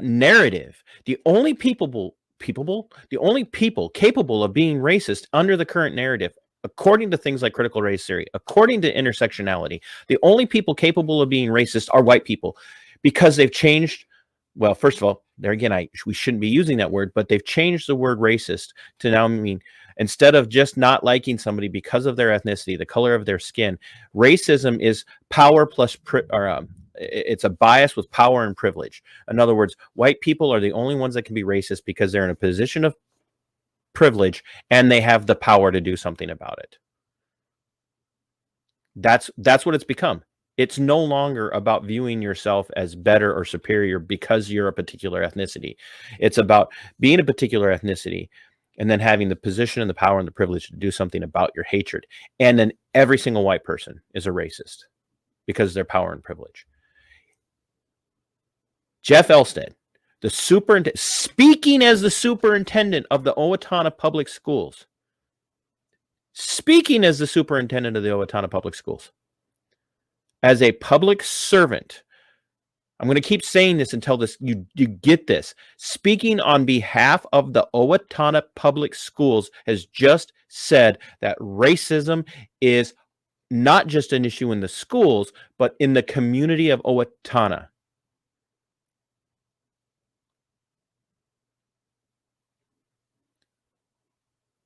narrative, the only people capable of being racist under the current narrative, according to things like critical race theory, according to intersectionality, the only people capable of being racist are white people, because they've changed. Well, first of all, there again, we shouldn't be using that word, but they've changed the word racist to now mean, instead of just not liking somebody because of their ethnicity, the color of their skin, racism is power plus it's a bias with power and privilege. In other words, white people are the only ones that can be racist because they're in a position of privilege and they have the power to do something about it. That's what it's become. It's no longer about viewing yourself as better or superior because you're a particular ethnicity. It's about being a particular ethnicity and then having the position and the power and the privilege to do something about your hatred. And then every single white person is a racist because of their power and privilege. Jeff Elstad, the superintendent, speaking as the superintendent of the Owatonna Public Schools, as a public servant, I'm going to keep saying this until you get this. Speaking on behalf of the Owatonna Public Schools, has just said that racism is not just an issue in the schools, but in the community of Owatonna.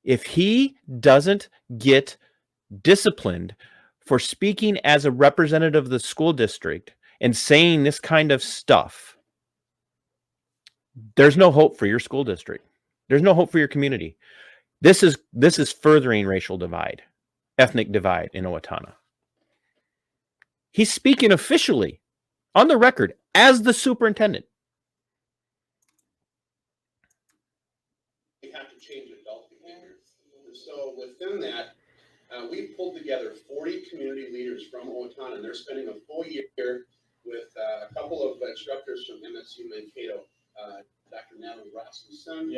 If he doesn't get disciplined for speaking as a representative of the school district and saying this kind of stuff, there's no hope for your school district. There's no hope for your community. This is furthering racial divide, ethnic divide in Owatonna. He's speaking officially on the record as the superintendent. We have to change adult behavior. And so within that, we pulled together 40 community leaders from Owatonna, and they're spending a full year with a couple of instructors from MSU Mankato, Dr. Natalie Rasmussen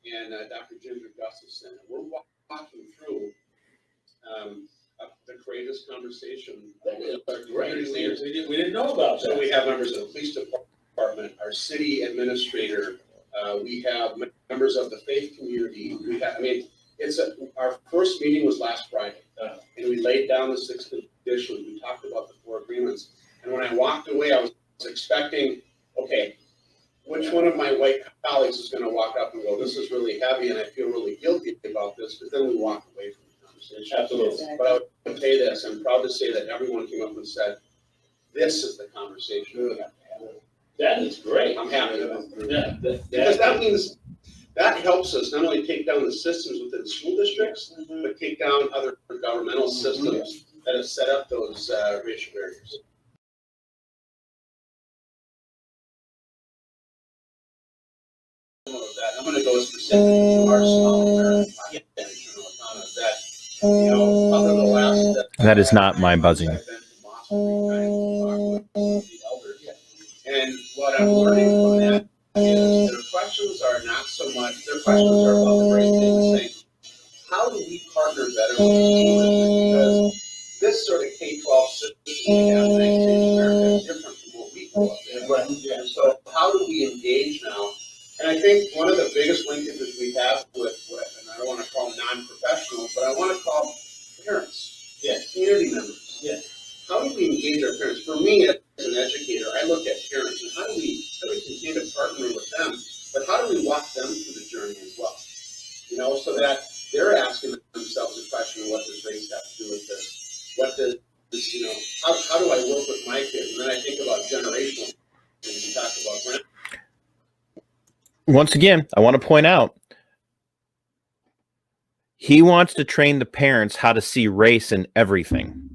and Dr. Ginger Gustafson. And we're walking through the courageous conversation. That's great. We didn't know about that. So we have members of the police department, our city administrator, we have members of the faith community. Our first meeting was last Friday, and we laid down the 6 conditions. We talked about the 4 agreements. And when I walked away, I was expecting, okay, which one of my white colleagues is going to walk up and go, this is really heavy and I feel really guilty about this, but then we walk away from the conversation. Absolutely. But I would say this, I'm proud to say that everyone came up and said, this is the conversation we have to have. That is great. I'm happy about that. Because that means that helps us not only take down the systems within school districts, but take down other governmental systems that have set up those racial barriers. I'm gonna go specific to our small American population in Owatonna, that, you know, other than the last. That is not my buzzing. I've been to Boston 3 times to talk with the elders. And what I'm learning from that is their questions are not so much, their questions are about the great things, saying, how do we partner better with consumers? Because this sort of K-12 system we have in the United States of America is different from what we grew up in. Right. And so how do we engage now? And I think one of the biggest linkages we have with and I don't want to call them non-professionals, but I want to call parents, community members. How do we engage our parents? For me, as an educator, I look at parents and how do we continue to partner with them, but how do we walk them through the journey as well? You know, so that they're asking themselves a question, what does race have to do with this? What does, you know, how do I work with my kids? And then I think about generational, and we talk about Once again, I want to point out, he wants to train the parents how to see race in everything.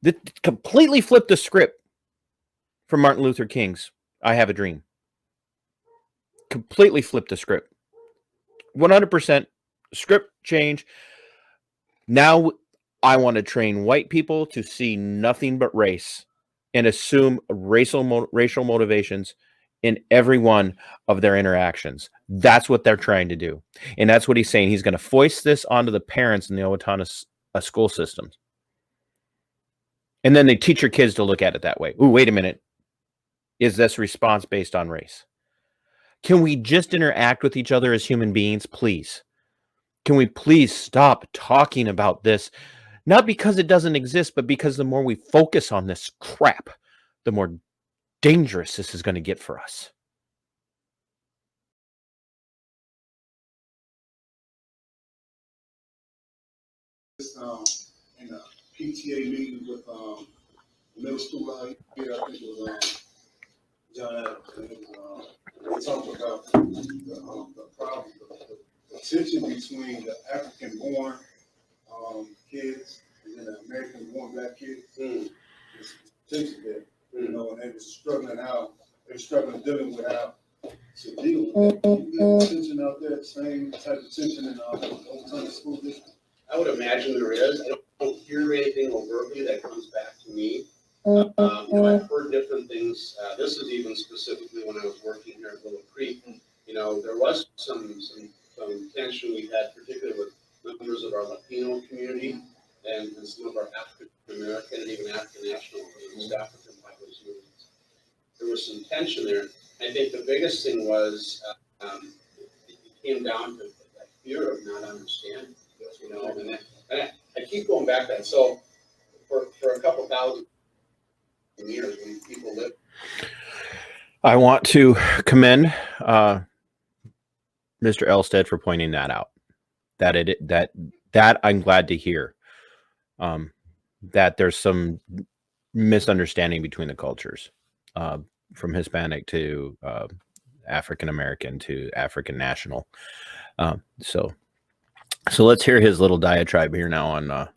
That completely flipped the script from Martin Luther King's I Have a Dream. Completely flipped the script. 100% script change. Now I want to train white people to see nothing but race and assume racial motivations in every one of their interactions. That's what they're trying to do. And that's what he's saying. He's going to foist this onto the parents in the Owatonna school systems. And then they teach your kids to look at it that way. Ooh, wait a minute. Is this response based on race? Can we just interact with each other as human beings, please? Can we please stop talking about this? Not because it doesn't exist, but because the more we focus on this crap, the more dangerous this is going to get for us. In a PTA meeting with middle school out here, I think it was John Adams, and it was, they talked about the problem, the tension between the African-born kids and then the American-born black kids. There's tension there, you know, and they were struggling dealing with how to deal with that. You get tension out there, same type of tension in Owatonna school district. I would imagine there is. I don't hear anything overtly that comes back to me. You know, I've heard different things. This is even specifically when I was working here at Willow Creek. You know, there was some tension we had, particularly with members of our Latino community and some of our African American and even African national and East African population. There was some tension there. I think the biggest thing was it came down to that fear of not understanding. You know, and I keep going back to that. So for a couple thousand years when people lived. I want to commend Mr. Elstad for pointing that out. That I'm glad to hear. That there's some misunderstanding between the cultures, from Hispanic to African American to African national. So let's hear his little diatribe here now on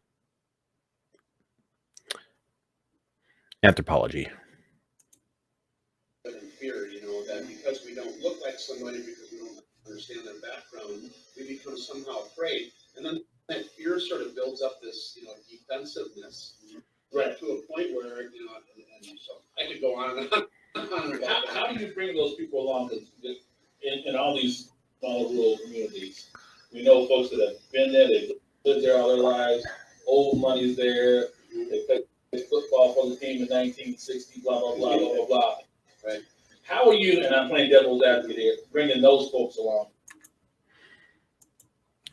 anthropology. And fear, you know, that because we don't look like somebody, because we don't understand their background, we become somehow afraid. And then that fear sort of builds up this, you know, defensiveness, right, to a point where, you know, and so I could go on and on. How do you bring those people along in all these small rural communities? We know folks that have been there, they've lived there all their lives, old money's there, they played football for the team in 1960, blah, blah, blah, blah, blah, blah. Right. How are you, and I'm playing devil's advocate here, bringing those folks along?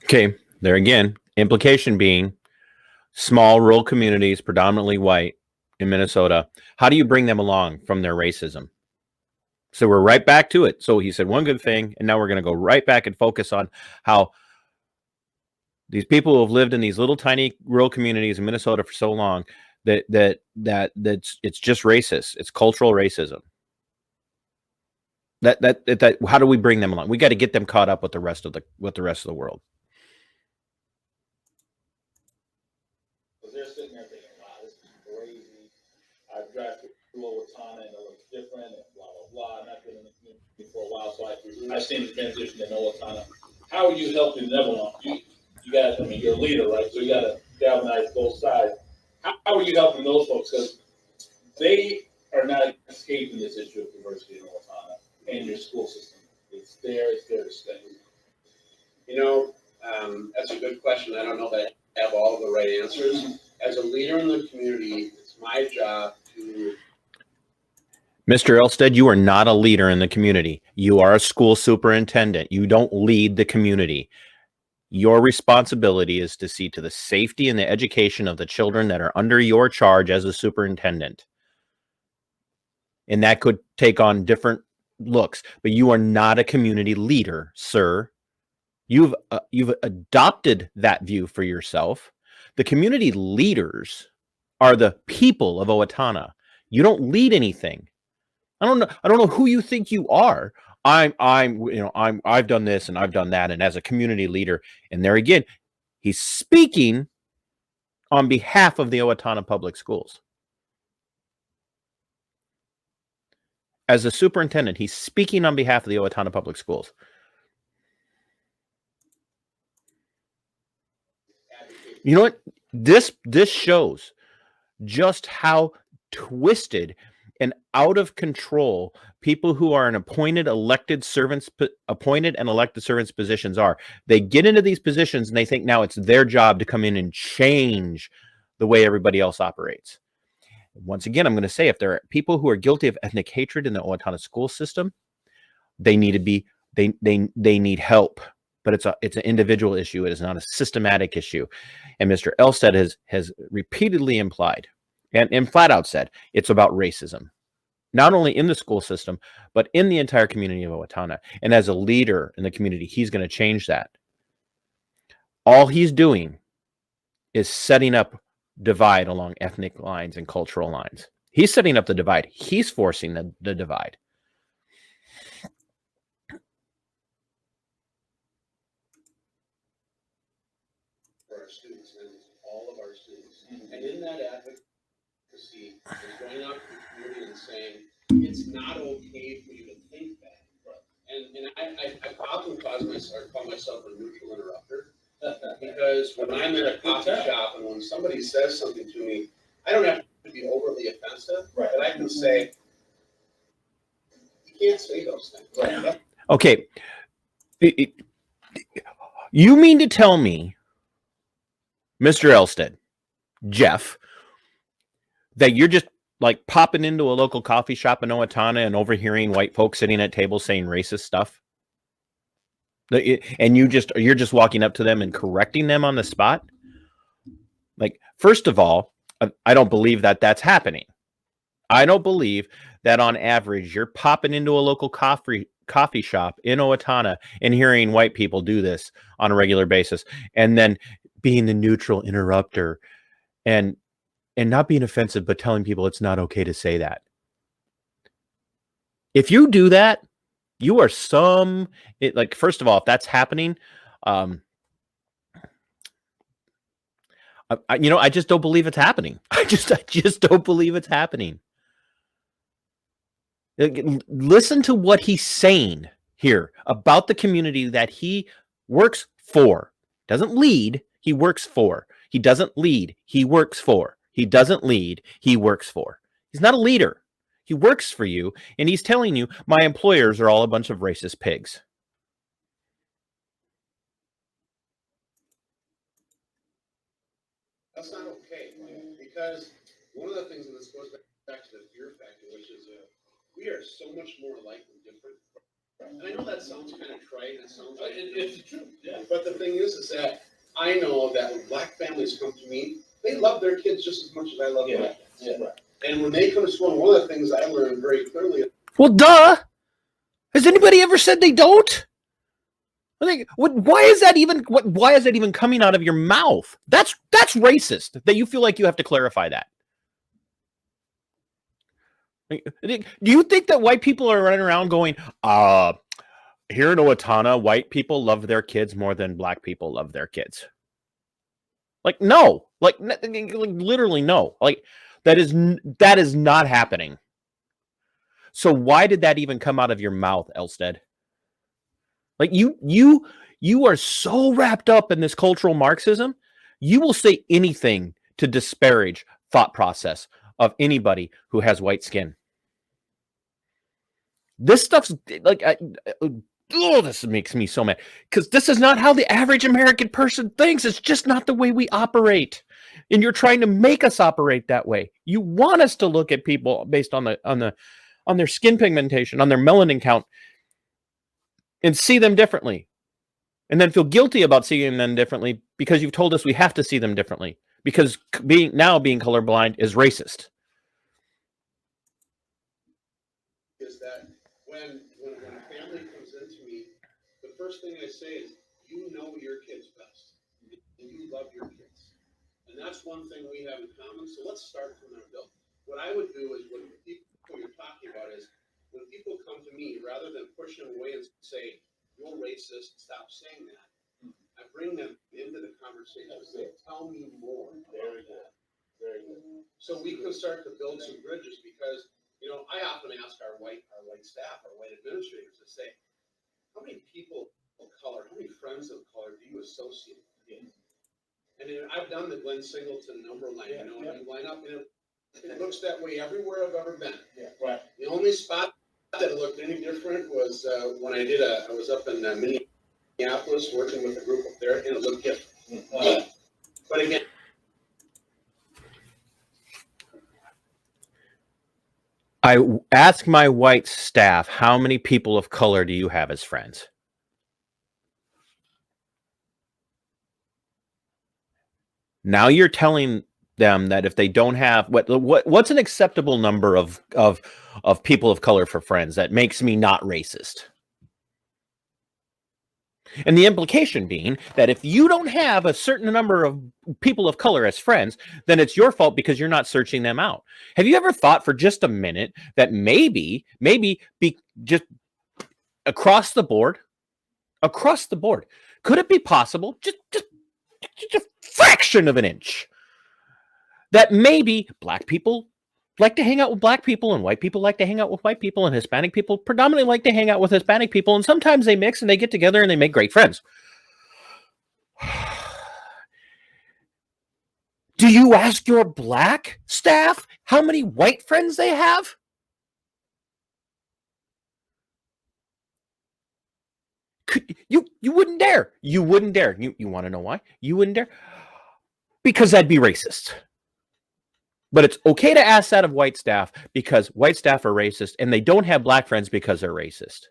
Okay, there again, implication being small rural communities, predominantly white in Minnesota. How do you bring them along from their racism? So we're right back to it. So he said one good thing, and now we're going to go right back and focus on how these people who have lived in these little tiny rural communities in Minnesota for so long that's it's just racist. It's cultural racism. That how do we bring them along? We got to get them caught up with the rest of the world. Because they're sitting there thinking, wow, this is crazy. I've driven through Owatonna and it looks different and blah, blah, blah. I've not been in the community for a while, so I've seen the transition in Owatonna. How are you helping them along? You got, I mean, you're a leader, right? So you got to galvanize both sides. How are you helping those folks? Because they are not escaping this issue of diversity in Owatonna and your school system. It's there to stay. You know, that's a good question. I don't know that I have all the right answers. As a leader in the community, it's my job to. Mr. Elstad, you are not a leader in the community. You are a school superintendent. You don't lead the community. Your responsibility is to see to the safety and the education of the children that are under your charge as a superintendent. And that could take on different looks, but you are not a community leader, sir. You've adopted that view for yourself. The community leaders are the people of Owatonna. You don't lead anything. I don't know who you think you are. I've done this and I've done that, and as a community leader, and there again, he's speaking on behalf of the Owatonna Public Schools. As a superintendent, he's speaking on behalf of the Owatonna Public Schools. You know what? This Shows just how twisted and out of control people who are in appointed and elected servants positions are. They get into these positions and they think now it's their job to come in and change the way everybody else operates. Once again, I'm going to say, if there are people who are guilty of ethnic hatred in the Owatonna school system, they need to be, they need help. But it's an individual issue. It is not a systematic issue. And Mr. Elstad has repeatedly implied and flat out said it's about racism, not only in the school system, but in the entire community of Owatonna. And as a leader in the community, he's going to change that. All he's doing is setting up divide along ethnic lines and cultural lines. He's setting up the divide. He's forcing the divide. For our students, and all of our students. And in that advocacy, is going out to the community and saying, it's not okay for you to think that. Right. And I often call myself a neutral interrupter. Because when I'm in a coffee shop and when somebody says something to me, I don't have to be overly offensive, right, but I can say, you can't say those things. Right? Okay. You mean to tell me, Mr. Elstad, Jeff, that you're just like popping into a local coffee shop in Owatonna and overhearing white folks sitting at tables saying racist stuff? And you're just walking up to them and correcting them on the spot? Like, first of all, I don't believe that that's happening. I don't believe that on average you're popping into a local coffee shop in Owatonna and hearing white people do this on a regular basis, and then being the neutral interrupter and not being offensive, but telling people it's not okay to say that. If you do that, you are first of all, if that's happening, I just don't believe it's happening. I just don't believe it's happening. Listen to what he's saying here about the community that he works for. Doesn't lead, he works for. He doesn't lead, he works for. He doesn't lead, he works for. He's not a leader. He works for you, and he's telling you, my employers are all a bunch of racist pigs. That's not okay, because one of the things, and this goes back to the fear factor, which is we are so much more alike than different. And I know that sounds kind of trite, it sounds like it's the truth, yeah. But the thing is that I know that when black families come to me, they love their kids just as much as I love my kids. Yeah. Right. And when they come to school, and one of the things I learned very clearly. Well, duh. Has anybody ever said they don't? I think, why is that even coming out of your mouth? That's racist. That you feel like you have to clarify that. Do you think that white people are running around going, here in Owatonna, white people love their kids more than black people love their kids? Like, no. Like literally no. Like, that is not happening. So why did that even come out of your mouth, Elstad? Like you are so wrapped up in this cultural Marxism, you will say anything to disparage thought process of anybody who has white skin. This stuff's like, this makes me so mad, because this is not how the average American person thinks. It's just not the way we operate. And you're trying to make us operate that way. You want us to look at people based on their skin pigmentation, on their melanin count, and see them differently. And then feel guilty about seeing them differently because you've told us we have to see them differently, because being colorblind is racist. Is that when a family comes into me, the first thing I say is, you know your kids best, and you love your kids. And that's one thing we have in common, so let's start from there, Bill. What I would do is, when people you're talking about is, when people come to me, rather than push them away and say, you're racist, stop saying that, I bring them into the conversation and say, tell me more. Very good. Very good. So we can start to build some bridges, because, you know, I often ask our white staff, our white administrators, to say, how many people of color, how many friends of color do you associate with? And I've done the Glenn Singleton number line, and you line up, and it looks that way everywhere I've ever been. Yeah, right. The only spot that looked any different was when I was up in Minneapolis working with a group up there, and it looked different. But again, I ask my white staff, how many people of color do you have as friends? Now you're telling them that if they don't have what's an acceptable number of people of color for friends that makes me not racist? And the implication being that if you don't have a certain number of people of color as friends, then it's your fault because you're not searching them out. Have you ever thought for just a minute that maybe be just across the board, could it be possible, just a fraction of an inch, that maybe black people like to hang out with black people, and white people like to hang out with white people, and Hispanic people predominantly like to hang out with Hispanic people, and sometimes they mix and they get together and they make great friends? Do you ask your black staff how many white friends they have? You wouldn't dare. You wouldn't dare. You want to know why? You wouldn't dare? Because that'd be racist. But it's okay to ask that of white staff, because white staff are racist, and they don't have black friends because they're racist.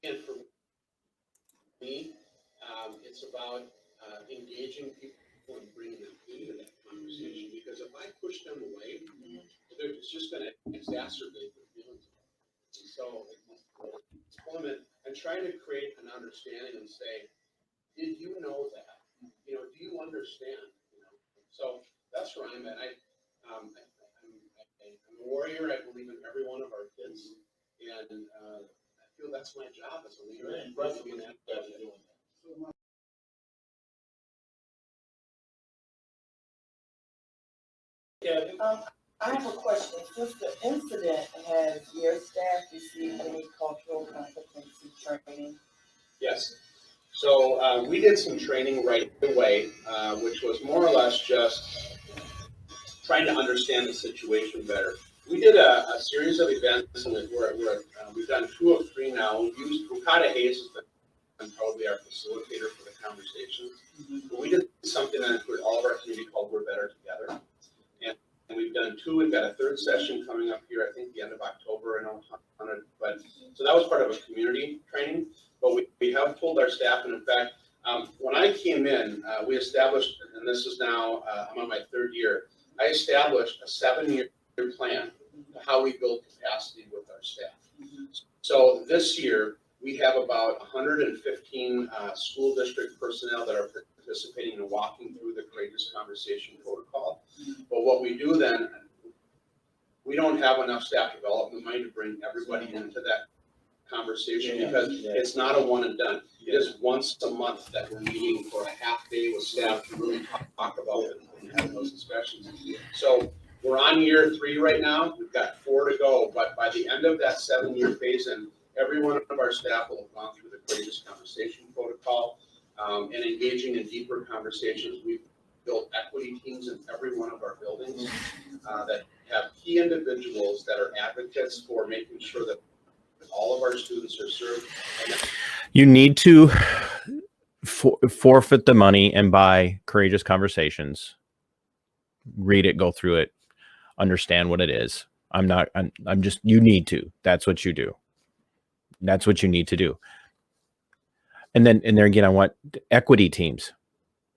and for me, it's about engaging people and bringing them into that conversation, because if I push them away, it's just going to exacerbate their feelings. So and trying to create an understanding and say, did you know that? You know, do you understand? You know, so that's where I'm at. I'm a warrior. I believe in every one of our kids, and I feel that's my job as a leader. I have a question. Since the incident, has your staff received any cultural competency training? Yes. So we did some training right away, which was more or less just trying to understand the situation better. We did a series of events, and we've done 2 of 3 now. We used Bukata Hayes as probably our facilitator for the conversations. But we did something that included all of our community called We're Better Together. And we've done 2. We've got a 3rd session coming up here, I think the end of October in Owatonna. But so that was part of a community training. But we have told our staff, and in fact, when I came in, we established, and this is now, I'm on my 3rd year, I established a 7-year plan to how we build capacity with our staff. So this year, We have about 115 school district personnel that are participating and walking through the Courageous Conversation protocol. But what we do then, we don't have enough staff development money to bring everybody into that conversation because it's not a one and done. It is once a month that we're meeting for a half day with staff to really talk about it and have those inspections. So we're on year 3 right now. We've got 4 to go, but by the end of that 7-year phase, and every one of our staff will have gone through the Courageous Conversation protocol and engaging in deeper conversations. We've built equity teams in every one of our buildings that have key individuals that are advocates for making sure that all of our students are served. You need to forfeit the money and buy Courageous Conversations. Read it, go through it, understand what it is. I'm just, you need to. That's what you do. That's what you need to do. And there again, I want equity teams.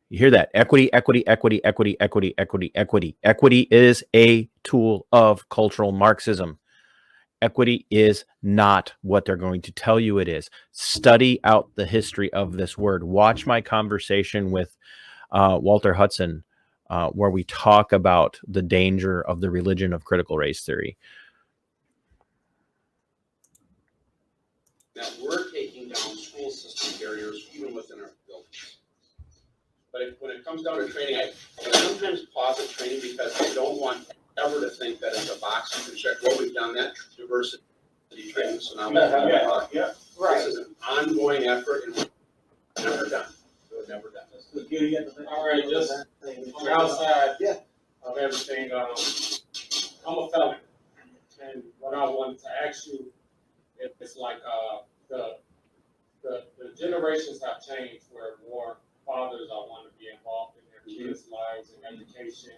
You hear that? Equity, equity, equity, equity, equity, equity, equity. Equity is a tool of cultural Marxism. Equity is not what they're going to tell you it is. Study out the history of this word. Watch my conversation with Walter Hudson, where we talk about the danger of the religion of critical race theory. Now, we're taking down school system barriers even within our buildings. But when it comes down to training, I sometimes pause at training because I don't want ever to think that it's a box you can check. Well, we've done that diversity training, so now Right. this is an ongoing effort and we're never done. We're never done. All right, just on the outside of everything, I'm a felon. And what I wanted to ask you, it's like the generations have changed where more fathers are want to be involved in their kids' lives and education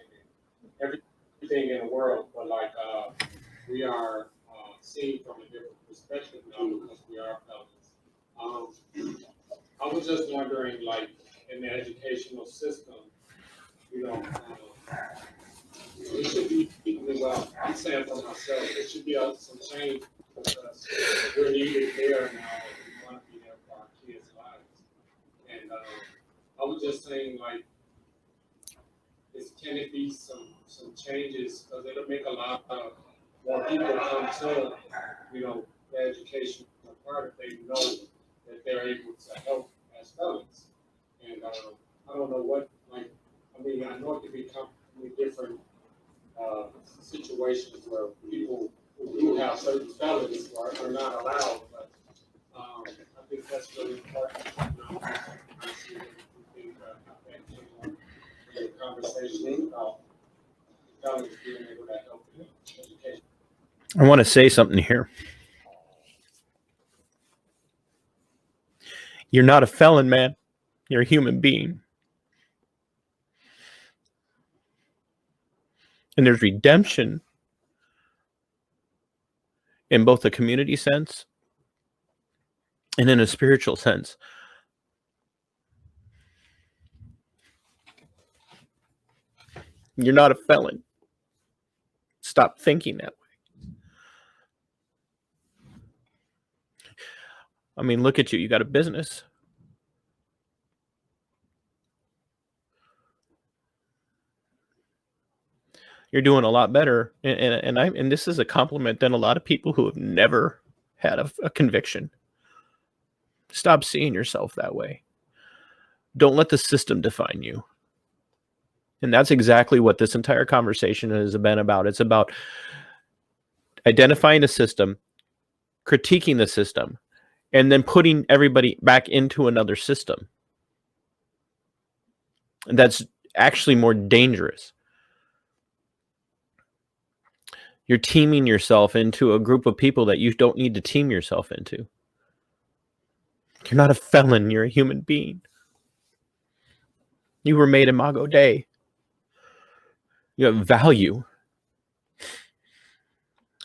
and everything in the world. But like we are seen from a different perspective now because we are felons. I was just wondering, like, in the educational system, you know, it should be, well, I'm saying for myself, it should be some change because we're needed there now and we want to be there for our kids' lives. And I was just saying, like, can it be some changes, because it'll make a lot of more people come to, you know, the education part if they know that they're able to help as felons. And I don't know what, like, I mean, I know it could be completely different situations where people who do have certain felonies are not allowed, but I think that's really important. You know, I see that we think the conversation about felons being able to help in education. I want to say something here. You're not a felon, man. You're a human being. And there's redemption in both a community sense and in a spiritual sense. You're not a felon. Stop thinking that way. I mean, look at you. You got a business. You're doing a lot better, and this is a compliment than a lot of people who have never had a conviction. Stop seeing yourself that way. Don't let the system define you. And that's exactly what this entire conversation has been about. It's about identifying the system, critiquing the system, and then putting everybody back into another system. And that's actually more dangerous. You're teaming yourself into a group of people that you don't need to team yourself into. You're not a felon. You're a human being. You were made Imago Dei. You have value.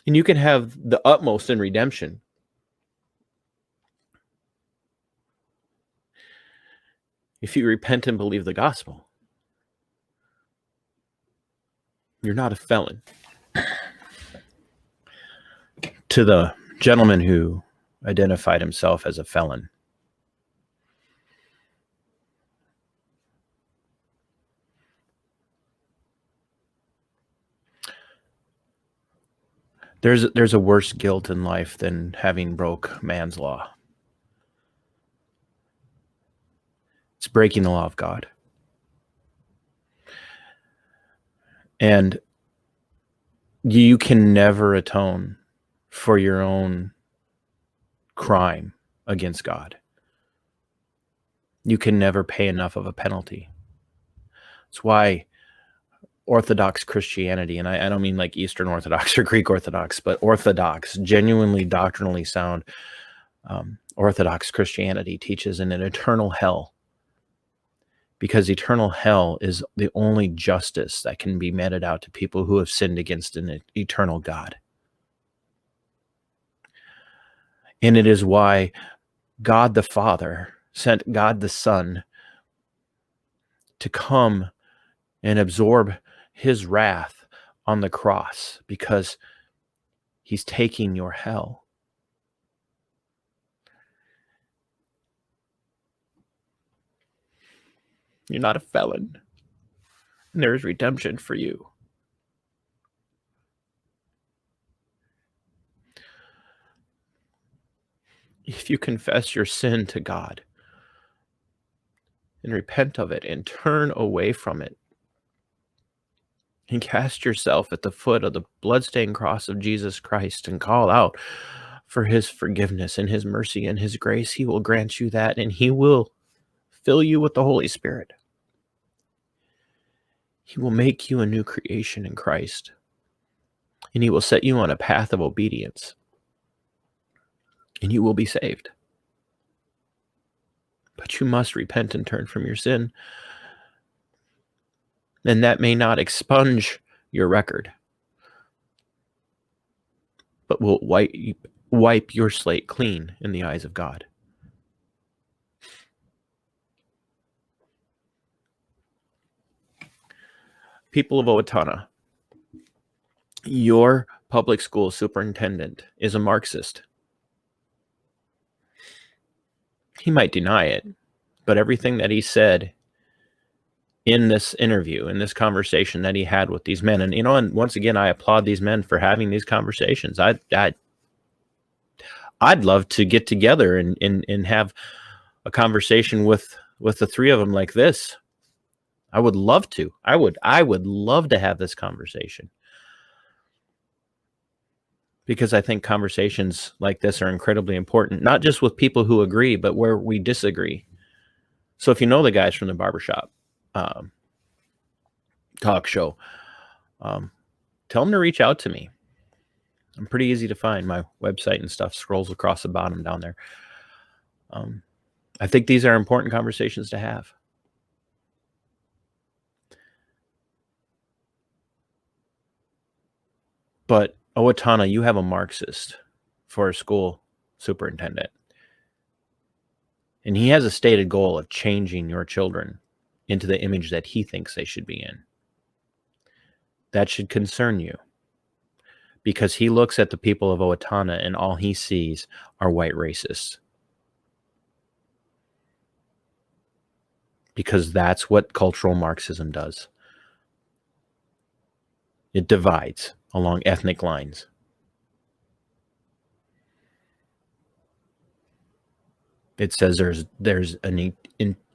And you can have the utmost in redemption. If you repent and believe the gospel. You're not a felon. To the gentleman who identified himself as a felon. There's a worse guilt in life than having broke man's law. It's breaking the law of God. And you can never atone for your own crime against God. You can never pay enough of a penalty. That's why Orthodox Christianity, and I don't mean like Eastern Orthodox or Greek Orthodox, but Orthodox, genuinely doctrinally sound Orthodox Christianity teaches an eternal hell, because eternal hell is the only justice that can be meted out to people who have sinned against an eternal God. And it is why God the Father sent God the Son to come and absorb his wrath on the cross, because he's taking your hell. You're not a felon, and there is redemption for you. If you confess your sin to God and repent of it and turn away from it and cast yourself at the foot of the bloodstained cross of Jesus Christ and call out for his forgiveness and his mercy and his grace, he will grant you that, and he will fill you with the Holy Spirit. He will make you a new creation in Christ, and he will set you on a path of obedience, and you will be saved. But you must repent and turn from your sin. And that may not expunge your record, but will wipe your slate clean in the eyes of God. People of Owatonna, your public school superintendent is a Marxist. He might deny it, but everything that he said in this interview, in this conversation that he had with these men, and once again, I applaud these men for having these conversations. I'd love to get together and have a conversation with the three of them like this. I would love to. I would love to have this conversation, because I think conversations like this are incredibly important, not just with people who agree, but where we disagree. So if you know the guys from the Barber Shop Talk Show, tell them to reach out to me. I'm pretty easy to find. My website and stuff scrolls across the bottom down there. I think these are important conversations to have. But Owatonna, you have a Marxist for a school superintendent. And he has a stated goal of changing your children into the image that he thinks they should be in. That should concern you, because he looks at the people of Owatonna and all he sees are white racists. Because that's what cultural Marxism does. It divides along ethnic lines. It says there's an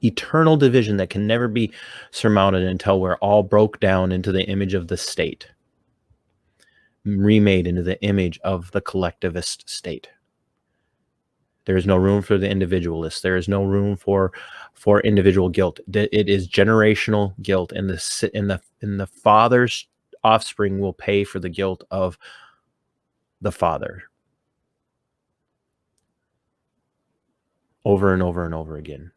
eternal division that can never be surmounted until we're all broke down into the image of the state, remade into the image of the collectivist state. There is no room for the individualist. There is no room for individual guilt. It is generational guilt, and the father's offspring will pay for the guilt of the father. Over and over and over again.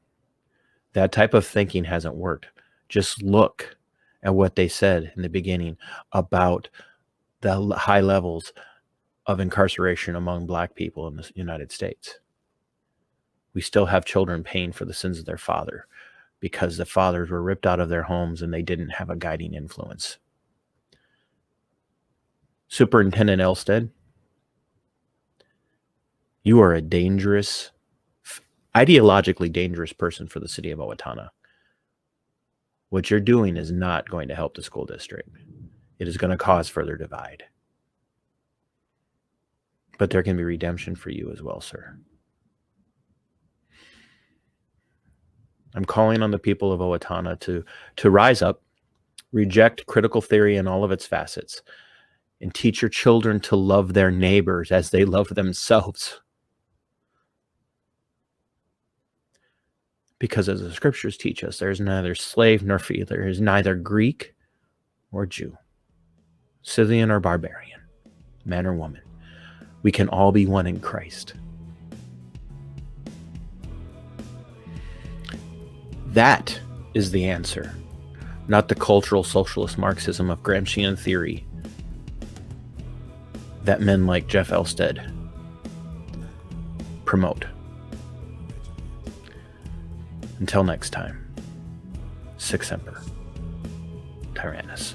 That type of thinking hasn't worked. Just look at what they said in the beginning about the high levels of incarceration among Black people in the United States. We still have children paying for the sins of their father because the fathers were ripped out of their homes and they didn't have a guiding influence. Superintendent Elstad, You are a dangerous, ideologically dangerous person for the city of Owatonna. What you're doing is not going to help the school district. It is going to cause further divide. But there can be redemption for you as well, sir. I'm calling on the people of Owatonna to rise up, reject critical theory in all of its facets, and teach your children to love their neighbors as they love themselves. Because as the scriptures teach us, there is neither slave nor free, there is neither Greek or Jew, Scythian or barbarian, man or woman. We can all be one in Christ. That is the answer, not the cultural socialist Marxism of Gramscian theory that men like Jeff Elstad promote. Until next time, Sic Semper Tyrannis.